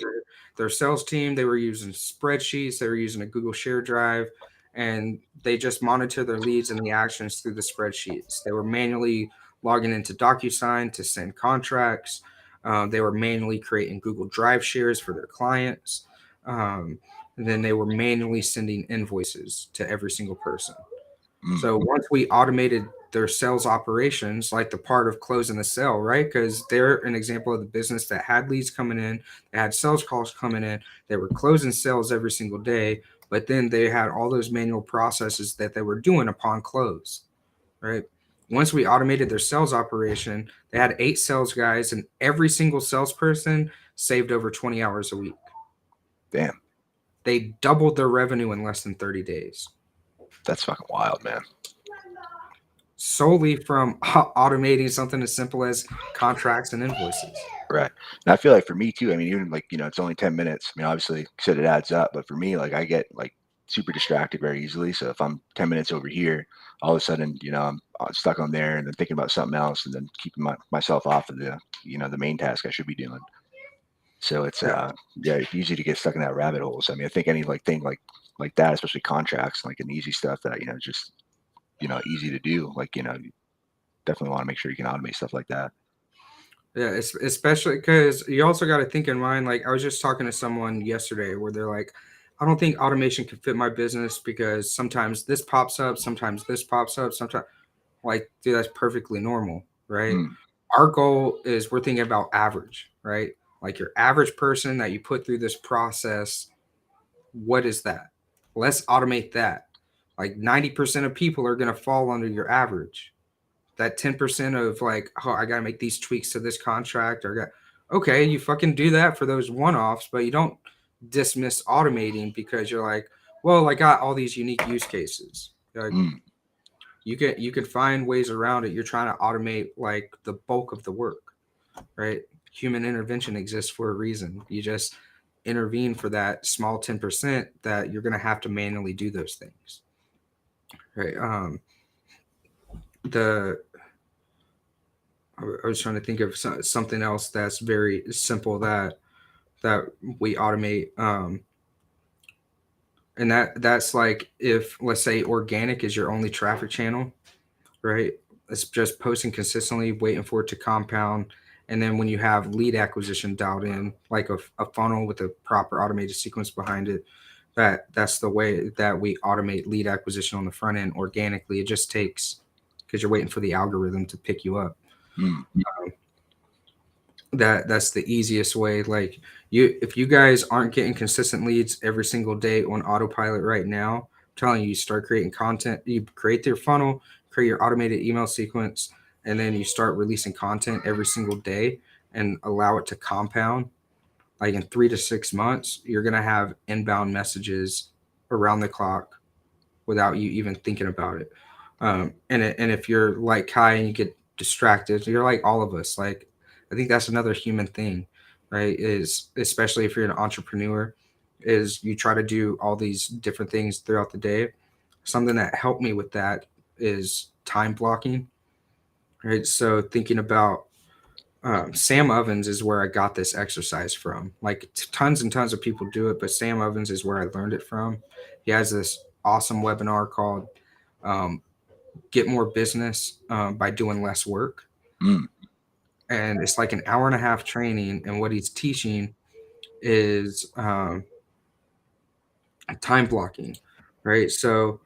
Their sales team, they were using spreadsheets, they were using a Google Share Drive, and they just monitor their leads and the actions through the spreadsheets. They were manually logging into DocuSign to send contracts. They were manually creating Google Drive shares for their clients. Um, and then they were manually sending invoices to every single person.
mm,
So once we automated their sales operations, like the part of closing the sale, right? Because they're an example of the business that had leads coming in, they had sales calls coming in, they were closing sales every single day, but then they had all those manual processes that they were doing upon close, right? Once we automated their sales operation, they had 8 sales guys, and every single salesperson saved over 20 hours a week.
damn,
They doubled their revenue in less than 30 days.
that's fucking wild, man.
Solely from automating something as simple as contracts and invoices.
Right. And I feel like for me too, I mean, even like, it's only 10 minutes. I mean, obviously, like you said, it adds up, but for me, like I get like super distracted very easily. So if I'm 10 minutes over here, all of a sudden, I'm stuck on there and then thinking about something else and then keeping myself off of the main task I should be doing. So it's,
Yeah,
yeah, it's easy to get stuck in that rabbit hole. So I mean, I think any like thing like that, especially contracts, like an easy stuff that, just, easy to do. Like, you definitely want to make sure you can automate stuff like that.
yeah, especially because you also got to think in mind. Like I was just talking to someone yesterday where they're like, I don't think automation can fit my business because sometimes this pops up, sometimes this pops up, sometimes like, dude, that's perfectly normal, right?
Mm,
Our goal is we're thinking about average, right? Like your average person that you put through this process, what is that? Let's automate that. Like 90% of people are going to fall under your average. That 10% of like, oh, I got to make these tweaks to this contract or got, okay, you fucking do that for those one offs, but you don't dismiss automating because you're like, well, I got all these unique use cases. Like,
mm,
you can find ways around it. You're trying to automate like the bulk of the work, right? Human intervention exists for a reason. You just intervene for that small 10% that you're going to have to manually do those things, right? The I was trying to think of something else that's very simple that we automate, and that's like if let's say organic is your only traffic channel, right? It's just posting consistently, waiting for it to compound. And then when you have lead acquisition dialed in, like a funnel with a proper automated sequence behind it, that's the way that we automate lead acquisition on the front end organically. It just takes because you're waiting for the algorithm to pick you up.
mm,
That's the easiest way. Like if you guys aren't getting consistent leads every single day on autopilot right now, I'm telling you, you start creating content, you create your funnel, create your automated email sequence, and then you start releasing content every single day and allow it to compound. Like in 3 to 6 months, you're gonna have inbound messages around the clock without you even thinking about it. And if you're like Kai and you get distracted, you're like all of us. Like I think that's another human thing, right? Is especially if you're an entrepreneur, is you try to do all these different things throughout the day. Something that helped me with that is time blocking, right? So thinking about Sam Ovens is where I got this exercise from. Like tons and tons of people do it, but Sam Ovens is where I learned it from. He has this awesome webinar called um, "Get More Business by Doing Less Work,"
mm,
and it's like an hour and a half training. And what he's teaching is time blocking, right? So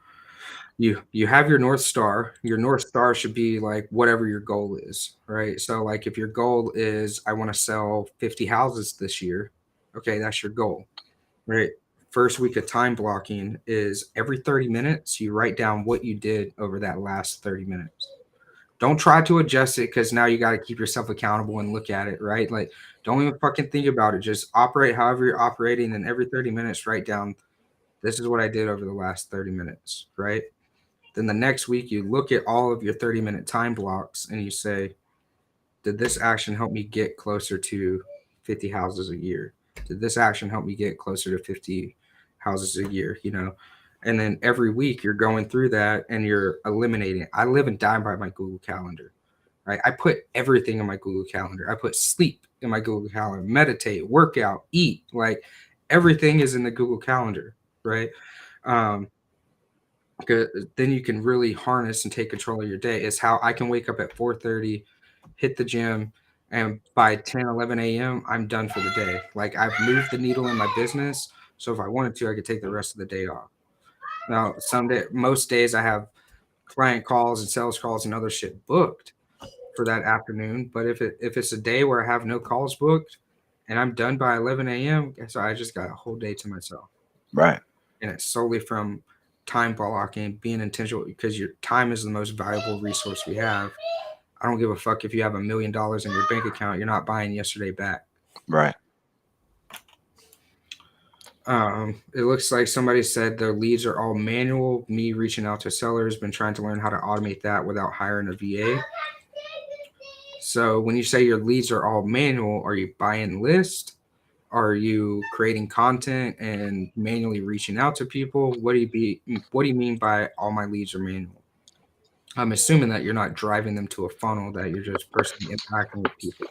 you have your north star. Your north star should be like whatever your goal is, right? So like if your goal is I want to sell 50 houses this year, okay, that's your goal, right? First week of time blocking is every 30 minutes you write down what you did over that last 30 minutes. Don't try to adjust it because now you got to keep yourself accountable and look at it, right? Like, don't even fucking think about it. Just operate however you're operating, and every 30 minutes, write down, this is what I did over the last 30 minutes, right? Then the next week, you look at all of your 30-minute time blocks and you say, did this action help me get closer to 50 houses a year? Did this action help me get closer to 50 houses a year? And then every week you're going through that and you're eliminating it. I live and die by my Google Calendar, right? I put everything in my Google Calendar. I put sleep in my Google Calendar, meditate, workout, eat, like everything is in the Google Calendar, right? Um, 'Cause then you can really harness and take control of your day. Is how I can wake up at 4:30, hit the gym, and by 10, 11 a.m., I'm done for the day. Like I've moved the needle in my business. So if I wanted to, I could take the rest of the day off. Now, most days I have client calls and sales calls and other shit booked for that afternoon. But if it's a day where I have no calls booked and I'm done by 11 a.m., so I just got a whole day to myself.
Right.
And it's solely from time blocking, being intentional because your time is the most valuable resource we have. I don't give a fuck if you have $1 million in your bank account. You're not buying yesterday back.
Right.
It looks like somebody said their leads are all manual. Me reaching out to sellers, been trying to learn how to automate that without hiring a VA. So when you say your leads are all manual, are you buying list? Are you creating content and manually reaching out to people? What do you mean by all my leads are manual? I'm assuming that you're not driving them to a funnel, that you're just personally interacting with people.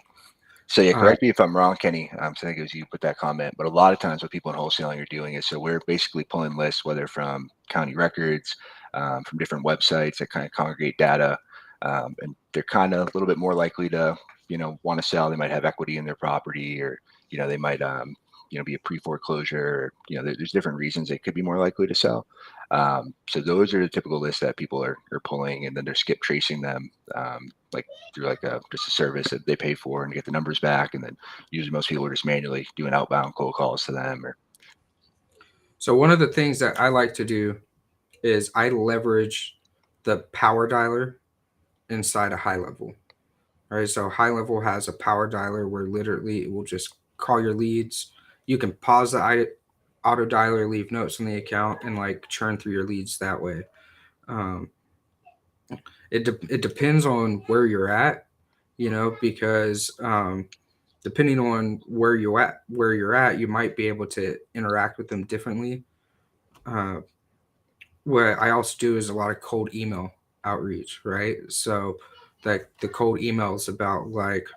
So yeah,
Uh,
correct me if I'm wrong, Kenny. So I think it was you put that comment, but a lot of times what people in wholesaling are doing is so we're basically pulling lists, whether from county records, from different websites that kind of congregate data, and they're kind of a little bit more likely to, want to sell. They might have equity in their property, or they might, be a pre-foreclosure. Or, there's different reasons they could be more likely to sell. So those are the typical lists that people are pulling, and then they're skip tracing them. Like through like just a service that they pay for and get the numbers back, and then usually most people are just manually doing outbound cold calls to them. Or
so one of the things that I like to do is I leverage the power dialer inside a high level. Right. So high level has a power dialer where literally it will just call your leads. You can pause the auto dialer, leave notes on the account, and like churn through your leads that way. Um, it depends on where you're at, because depending on where you're at, you might be able to interact with them differently. Uh, what I also do is a lot of cold email outreach, right? So like the cold emails about like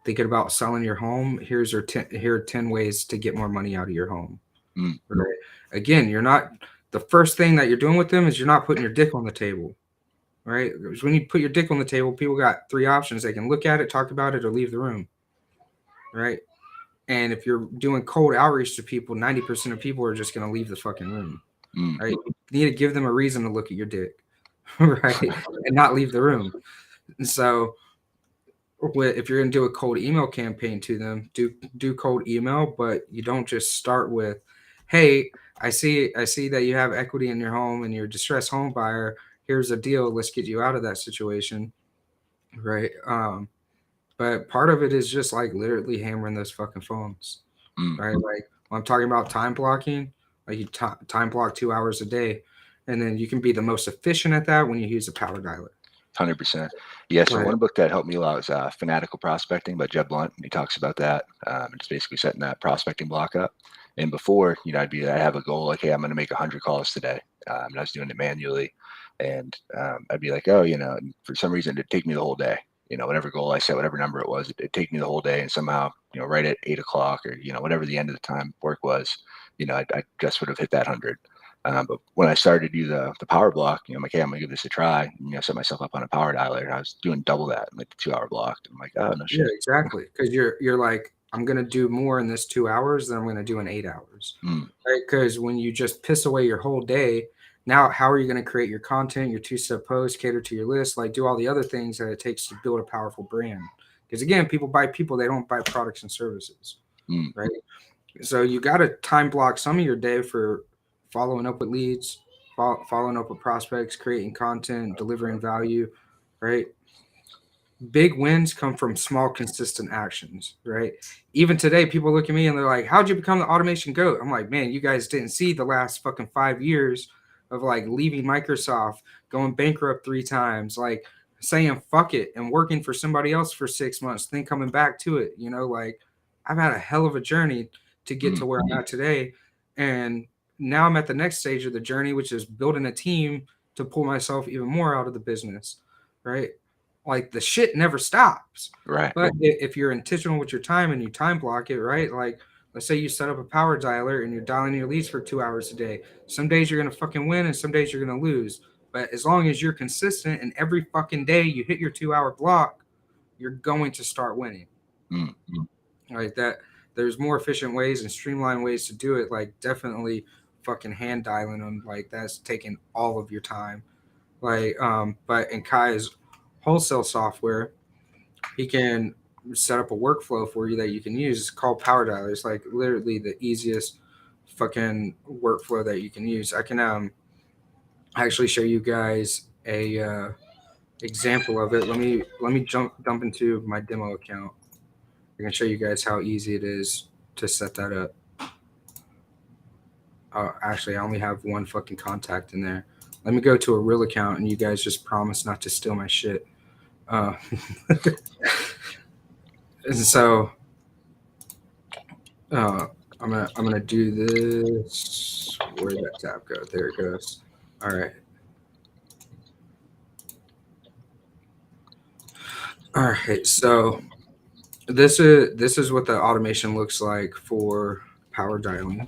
thinking about selling your home. Here are 10 ways to get more money out of your home.
mm,
Right. Again, you're not the first thing that you're doing with them is you're not putting your dick on the table. Right. Because when you put your dick on the table, people got three options. They can look at it, talk about it, or leave the room. Right. And if you're doing cold outreach to people, 90% of people are just going to leave the fucking room.
mm,
Right. You need to give them a reason to look at your dick. Right. And not leave the room. And so if you're going to do a cold email campaign to them, do cold email, but you don't just start with, "Hey, I see that you have equity in your home and you're a distressed home buyer. Here's a deal. Let's get you out of that situation." Right? But part of it is just like literally hammering those fucking phones.
mm.
Right? Like when I'm talking about time blocking, like you time block 2 hours a day, and then you can be the most efficient at that when you use a power dialer.
100%. Yeah. So
Right.
one book that helped me a lot was Fanatical Prospecting by Jeb Blunt. And he talks about that. It's basically setting that prospecting block up. And before, I have a goal like, hey, I'm going to make 100 calls today. And I was doing it manually. And I'd be like, oh, and for some reason, it'd take me the whole day. Whatever goal I set, whatever number it was, it'd take me the whole day. And somehow, right at 8 o'clock or, whatever the end of the time work was, I just would have hit that 100. But when I started to do the power block, I'm like, hey, I'm gonna give this a try. And, set myself up on a power dialer, and I was doing double that in like the 2 hour block. And I'm like, oh no
Yeah,
shit.
exactly. Because you're like, I'm gonna do more in this 2 hours than I'm gonna do in 8 hours,
Mm,
right? Because when you just piss away your whole day, now how are you gonna create your content, your two-step post, cater to your list, like do all the other things that it takes to build a powerful brand? Because again, people buy people, they don't buy products and services,
mm,
right? So you got to time block some of your day for following up with leads, following up with prospects, creating content, delivering value, right? Big wins come from small, consistent actions, right? Even today, people look at me and they're like, "How'd you become the automation goat?" I'm like, "Man, you guys didn't see the last fucking 5 years of like leaving Microsoft, going bankrupt 3 times, like saying fuck it and working for somebody else for 6 months, then coming back to it. Like I've had a hell of a journey to get
Mm,
to where I'm at today, and now I'm at the next stage of the journey, which is building a team to pull myself even more out of the business, right? Like the shit never stops.
right.
But if you're intentional with your time and you time block it, right? Like let's say you set up a power dialer and you're dialing your leads for 2 hours a day. Some days you're gonna fucking win and some days you're gonna lose. But as long as you're consistent and every fucking day you hit your 2 hour block, you're going to start winning.
Mm,
Right? That there's more efficient ways and streamlined ways to do it. Like definitely fucking hand dialing them. Like that's taking all of your time. But in Kai's wholesale software, he can set up a workflow for you that you can use. It's called Power Dialer. It's like literally the easiest fucking workflow that you can use. I can actually show you guys a example of it. Let me dump into my demo account. I can show you guys how easy it is to set that up. Actually, I only have one fucking contact in there. Let me go to a real account, and you guys just promise not to steal my shit. Uh, and so uh, I'm gonna do this. Where did that tab go? There it goes. All right. All right. So this is what the automation looks like for power dialing.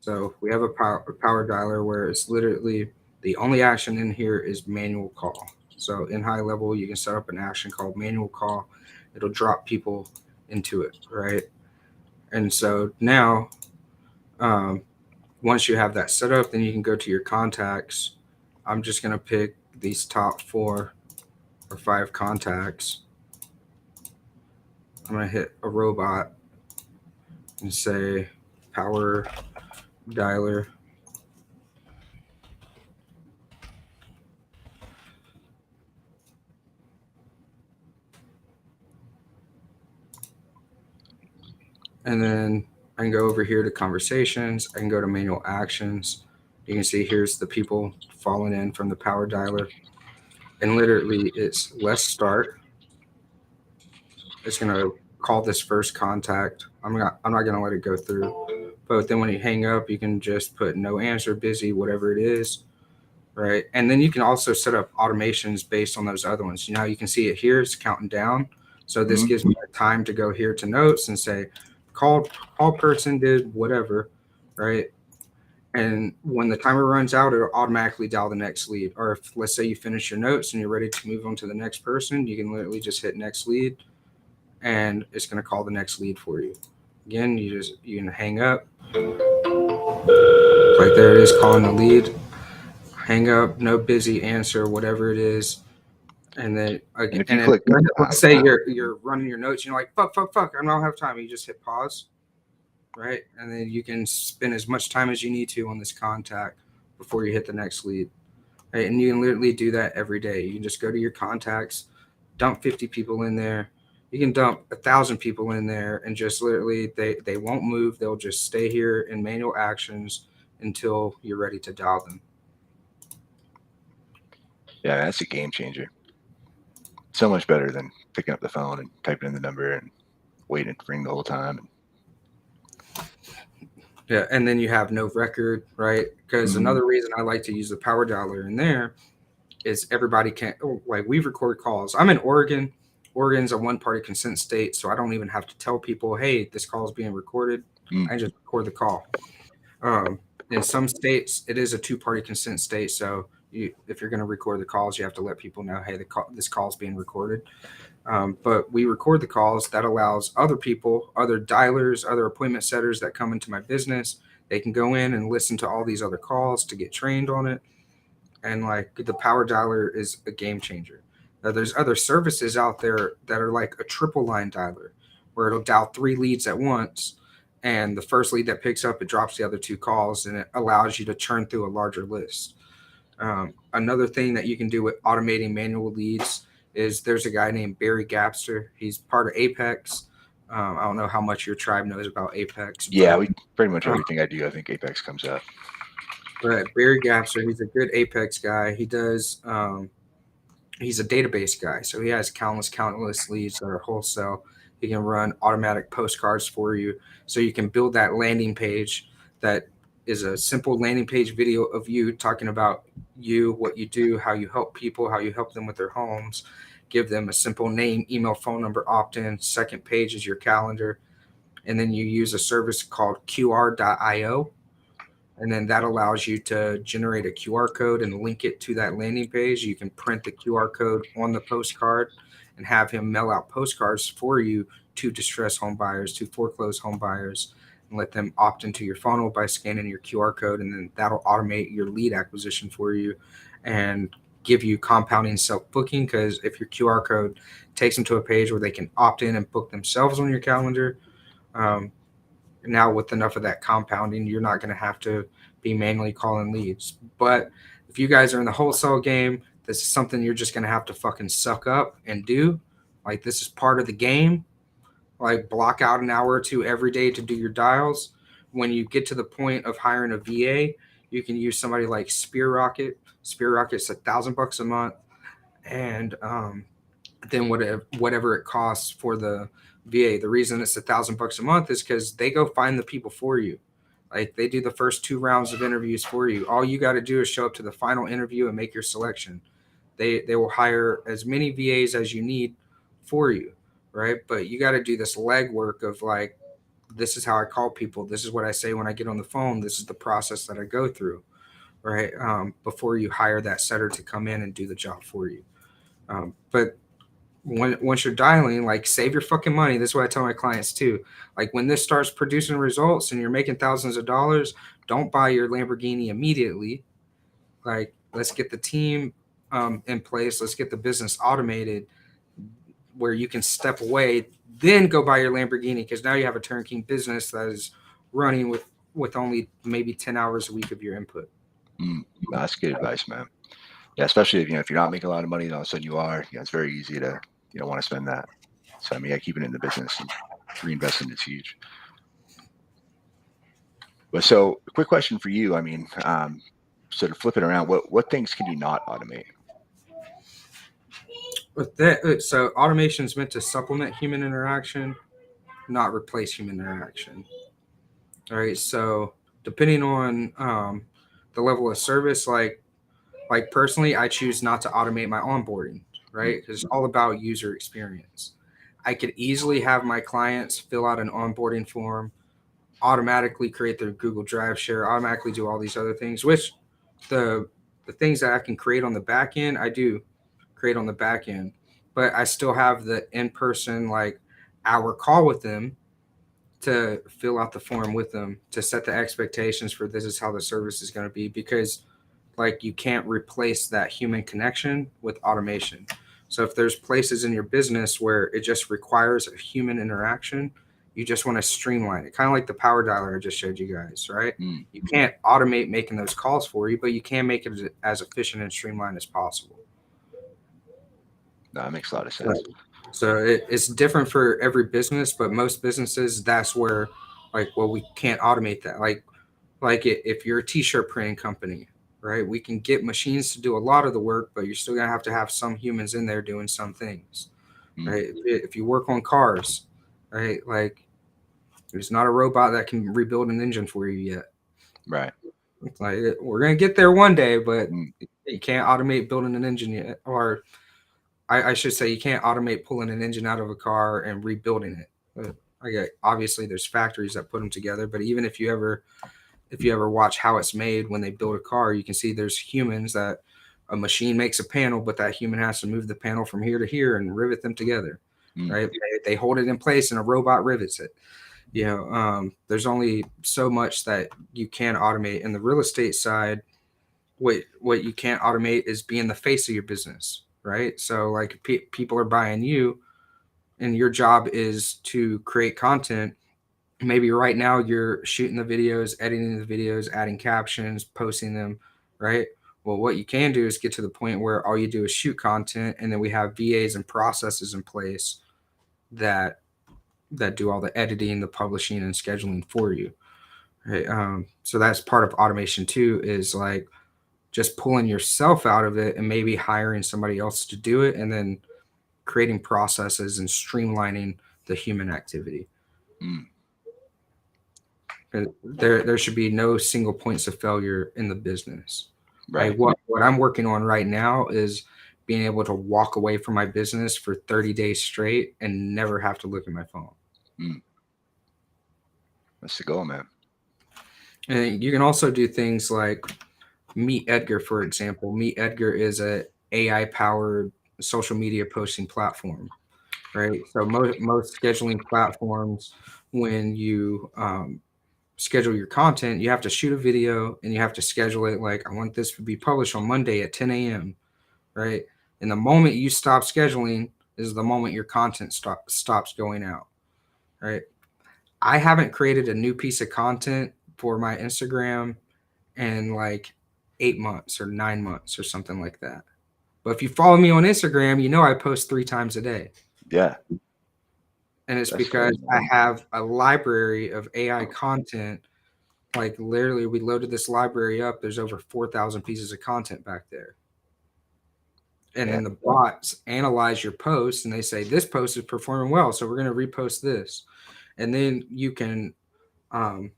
So we have a power dialer where it's literally the only action in here is manual call. So in high level, you can set up an action called manual call. It'll drop people into it, right? And so now, um, once you have that set up, then you can go to your contacts. I'm just gonna pick these top 4 or 5 contacts. I'm gonna hit a robot and say power dialer. And then I can go over here to conversations. I can go to manual actions. You can see here's the people falling in from the power dialer. And literally it's let's start. It's gonna call this first contact. I'm not gonna let it go through. But then when you hang up, you can just put no answer, busy, whatever it is, right? And then you can also set up automations based on those other ones. You can see it here, it's counting down. So this
mm,
gives me time to go here to notes and say, call person did whatever, right? And when the timer runs out, it'll automatically dial the next lead. Or if let's say you finish your notes and you're ready to move on to the next person, you can literally just hit next lead and it's gonna call the next lead for you. Again, you can hang up. Like there it is calling the lead. Hang up, no busy, answer, whatever it is. And then
and
again,
if you
and then
click,
let's say you're running your notes, and you're like, fuck, I don't have time. You just hit pause, right? And then you can spend as much time as you need to on this contact before you hit the next lead. Right? And you can literally do that every day. You can just go to your contacts, dump 50 people in there. You can dump 1,000 people in there, and just literally they won't move. They'll just stay here in manual actions until you're ready to dial them.
yeah, that's a game changer. So much better than picking up the phone and typing in the number and waiting to ring the whole time.
Yeah, and then you have no record, right? Because
Mm-hmm.
another reason I like to use the power dialer in there is everybody can like we record calls. I'm in Oregon. Oregon's a one-party consent state, so I don't even have to tell people, "Hey, this call is being recorded."
Mm,
I just record the call. Um, in some states, it is a two-party consent state, so if you're going to record the calls, you have to let people know, "Hey, this call is being recorded." But we record the calls. That allows other people, other dialers, other appointment setters that come into my business. They can go in and listen to all these other calls to get trained on it. And like the power dialer is a game changer. Now, there's other services out there that are like a triple line dialer, where it'll dial 3 leads at once, and the first lead that picks up, it drops the other 2 calls, and it allows you to churn through a larger list. Another thing that you can do with automating manual leads is there's a guy named Barry Gapster. He's part of Apex. I don't know how much your tribe knows about Apex,
Yeah,
but
we pretty much
uh,
everything I do, I think Apex comes up.
but Barry Gapster, he's a good Apex guy. He's a database guy, so he has countless leads that are wholesale. He can run automatic postcards for you, so you can build that landing page that is a simple landing page video of you talking about you, what you do, how you help people, how you help them with their homes. Give them a simple name, email, phone number, opt-in. Second page is your calendar, and then you use a service called QR.io, and then that allows you to generate a QR code and link it to that landing page. You can print the QR code on the postcard and have him mail out postcards for you to distressed home buyers, to foreclosed home buyers, and let them opt into your funnel by scanning your QR code. And then that'll automate your lead acquisition for you and give you compounding self booking. Because if your QR code takes them to a page where they can opt in and book themselves on your calendar, um, now with enough of that compounding, you're not going to have to be manually calling leads. But if you guys are in the wholesale game, this is something you're just going to have to fucking suck up and do. Like, this is part of the game. Like, block out an hour or two every day to do your dials. When you get to the point of hiring a VA, you can use somebody like Spear Rocket. Spear Rocket's $1,000 a month, and then whatever it costs for the VA. The reason it's $1,000 a month is because they go find the people for you. Like, they do the first 2 rounds of interviews for you. All you got to do is show up to the final interview and make your selection. They will hire as many VAs as you need for you, right? But you got to do this legwork of like, this is how I call people. This is what I say when I get on the phone. This is the process that I go through, right? Before you hire that setter to come in and do the job for you. But once you're dialing, like, save your fucking money. This is what I tell my clients too. Like, when this starts producing results and you're making thousands of dollars, don't buy your Lamborghini immediately. Like, let's get the team in place. Let's get the business automated where you can step away, then go buy your Lamborghini, because now you have a turnkey business that is running with only maybe 10 hours a week of your input.
Mm, that's good advice, man. Yeah, especially if if you're not making a lot of money, and all of a sudden you are, it's very easy to want to spend that. So I mean, yeah, keeping it in the business and reinvesting is huge. But so, a quick question for you. I mean, so to flip it around, what things can you not automate?
With that, so automation is meant to supplement human interaction, not replace human interaction. All right. So depending on the level of service, like personally, I choose not to automate my onboarding,
Mm,
right? Because it's all about user experience. I could easily have my clients fill out an onboarding form, automatically create their Google Drive share, automatically do all these other things, which the the things that I can create on the back end, I do create on the back end. But I still have the in person, like, hour call with them to fill out the form with them, to set the expectations for this is how the service is going to be, because like, you can't replace that human connection with automation. So if there's places in your business where it just requires a human interaction, you just want to streamline it, kind of like the power dialer I just showed you guys, right?
mm,
You can't automate making those calls for you, but you can make it as efficient and streamlined as possible.
no, that makes a lot of
Right.
sense.
So it's different for every business, but most businesses, that's where, like, well, we can't automate that. Like if you're a t-shirt printing company, right? We can get machines to do a lot of the work, but you're still gonna have to have some humans in there doing some things,
Mm,
right? If you work on cars, right? Like, there's not a robot that can rebuild an engine for you yet.
right.
It's like, we're gonna get there one day, but
Mm,
you can't automate building an engine yet, or I should say, you can't automate pulling an engine out of a car and rebuilding it. Obviously, there's factories that put them together, but even if you ever watch how it's made when they build a car, you can see there's humans that a machine makes a panel, but that human has to move the panel from here to here and rivet them together,
mm,
right? They hold it in place and a robot rivets it. There's only so much that you can automate. In the real estate side, what you can't automate is being the face of your business, right? So like, people are buying you, and your job is to create content. Maybe right now you're shooting the videos, editing the videos, adding captions, posting them, right? Well, what you can do is get to the point where all you do is shoot content, and then we have VAs and processes in place that do all the editing, the publishing, and scheduling for you. Right. So that's part of automation too, is like just pulling yourself out of it and maybe hiring somebody else to do it, and then creating processes and streamlining the human activity.
Mm,
There should be no single points of failure in the business. Like
right.
what I'm working on right now is being able to walk away from my business for 30 days straight and never have to look at my phone.
Mm, that's the goal, man.
And you can also do things like Meet Edgar, for example. Meet Edgar is a AI powered social media posting platform, right? So most scheduling platforms, when you schedule your content, you have to shoot a video and you have to schedule it. Like, I want this to be published on Monday at 10 a.m., right? And the moment you stop scheduling is the moment your content stops going out, right? I haven't created a new piece of content for my Instagram in like 8 months or 9 months or something like that. But if you follow me on Instagram, you know I post 3 times a day.
Yeah,
And it's
that's
because
crazy,
I
man.
have a library of AI content. Like, literally, we loaded this library up. There's over 4,000 pieces of content back there. And
Yeah.
then the bots analyze your posts and they say, this post is performing well, so we're going to repost this. And then um,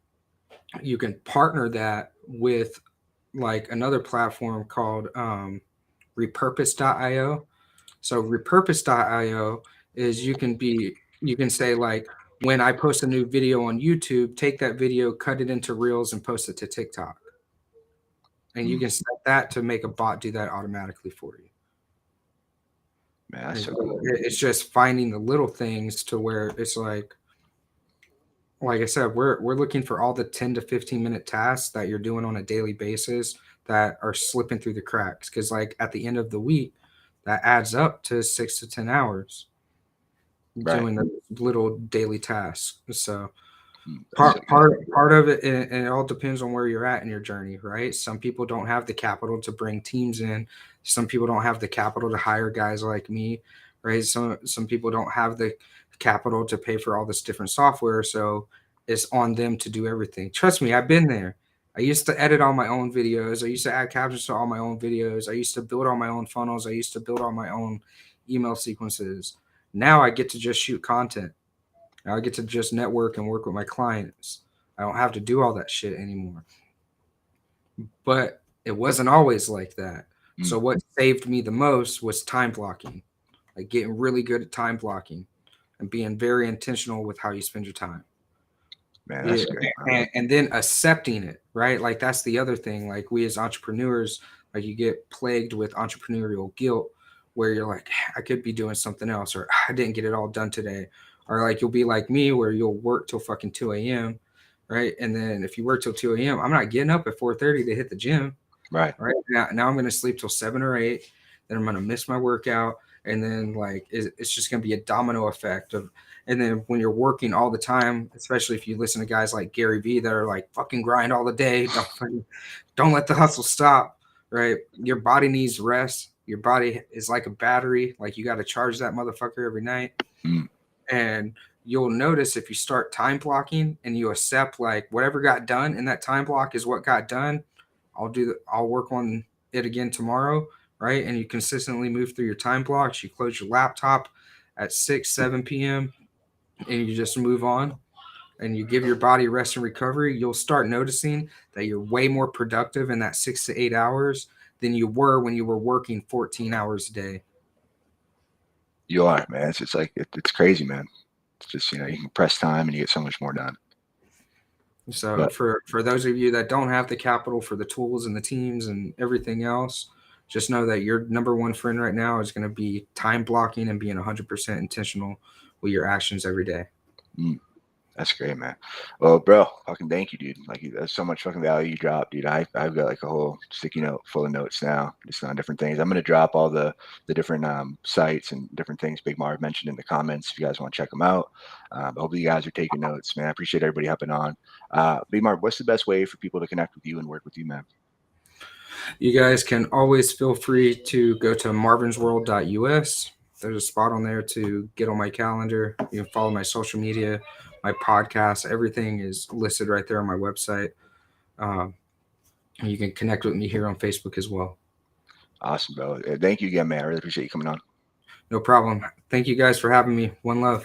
you can partner that with like another platform called repurpose.io. So repurpose.io is you can say like, when I post a new video on YouTube, take that video, cut it into reels and post it to TikTok. And you
Mm,
can set that to make a bot do that automatically for you.
man, that's
And
so
so
cool.
it's just finding the little things to where it's like I said, we're looking for all the 10 to 15-minute tasks that you're doing on a daily basis that are slipping through the cracks. Cause like at the end of the week, that adds up to 6 to 10 hours
Right.
doing the little daily tasks. So
Mm, that's so
part of it, and it all depends on where you're at in your journey, right? Some people don't have the capital to bring teams in. Some people don't have the capital to hire guys like me, right? Some people don't have the capital to pay for all this different software, so it's on them to do everything. Trust me, I've been there. I used to edit all my own videos. I used to add captions to all my own videos. I used to build all my own funnels. I used to build all my own email sequences. Now I get to just shoot content. I get to just network and work with my clients. I don't have to do all that shit anymore. But it wasn't always like that.
mm,
So what saved me the most was time blocking, like getting really good at time blocking and being very intentional with how you spend your time.
man,
Yeah,
that's great, bro.
and then accepting it, right? Like that's the other thing. Like we as entrepreneurs, like you get plagued with entrepreneurial guilt, where you're like, I could be doing something else, or I didn't get it all done today, or like you'll be like me, where you'll work till fucking 2 a.m., right? And then if you work till 2 a.m., I'm not getting up at 4:30 to hit the gym,
Right.
right? Now I'm gonna sleep till 7 or 8, then I'm gonna miss my workout, and then like it's just gonna be a domino effect of. And then when you're working all the time, especially if you listen to guys like Gary Vee that are like fucking grind all the day, don't let the hustle stop, right? Your body needs rest. Your body is like a battery, like you got to charge that motherfucker every night.
Mm,
And you'll notice if you start time blocking and you accept like whatever got done in that time block is what got done. I'll work on it again tomorrow, right? And you consistently move through your time blocks. You close your laptop at 6, 7 p.m. and you just move on and you give your body rest and recovery. You'll start noticing that you're way more productive in that 6 to 8 hours than you were when you were working 14 hours a day.
you are, man. It's like it's crazy, man. It's just you can press time and you get so much more done.
So
But
for those of you that don't have the capital for the tools and the teams and everything else, just know that your number one friend right now is going to be time blocking and being 100% intentional with your actions every day.
mm, that's great, man. Well, bro, fucking thank you, dude. Like, that's so much fucking value you dropped, dude. I've got like a whole sticky note full of notes now, just on different things. I'm gonna drop all the different sites and different things Big Marv mentioned in the comments if you guys want to check them out. Hopefully you guys are taking notes, man. I appreciate everybody hopping on. Big Marv, what's the best way for people to connect with you and work with you, man?
You guys can always feel free to go to marvinsworld.us. There's a spot on there to get on my calendar. You can follow my social media, my podcast. Everything is listed right there on my website. Um, you can connect with me here on Facebook as well.
Awesome, bro. Thank you again, man. I really appreciate you coming on.
No problem. Thank you guys for having me. One love.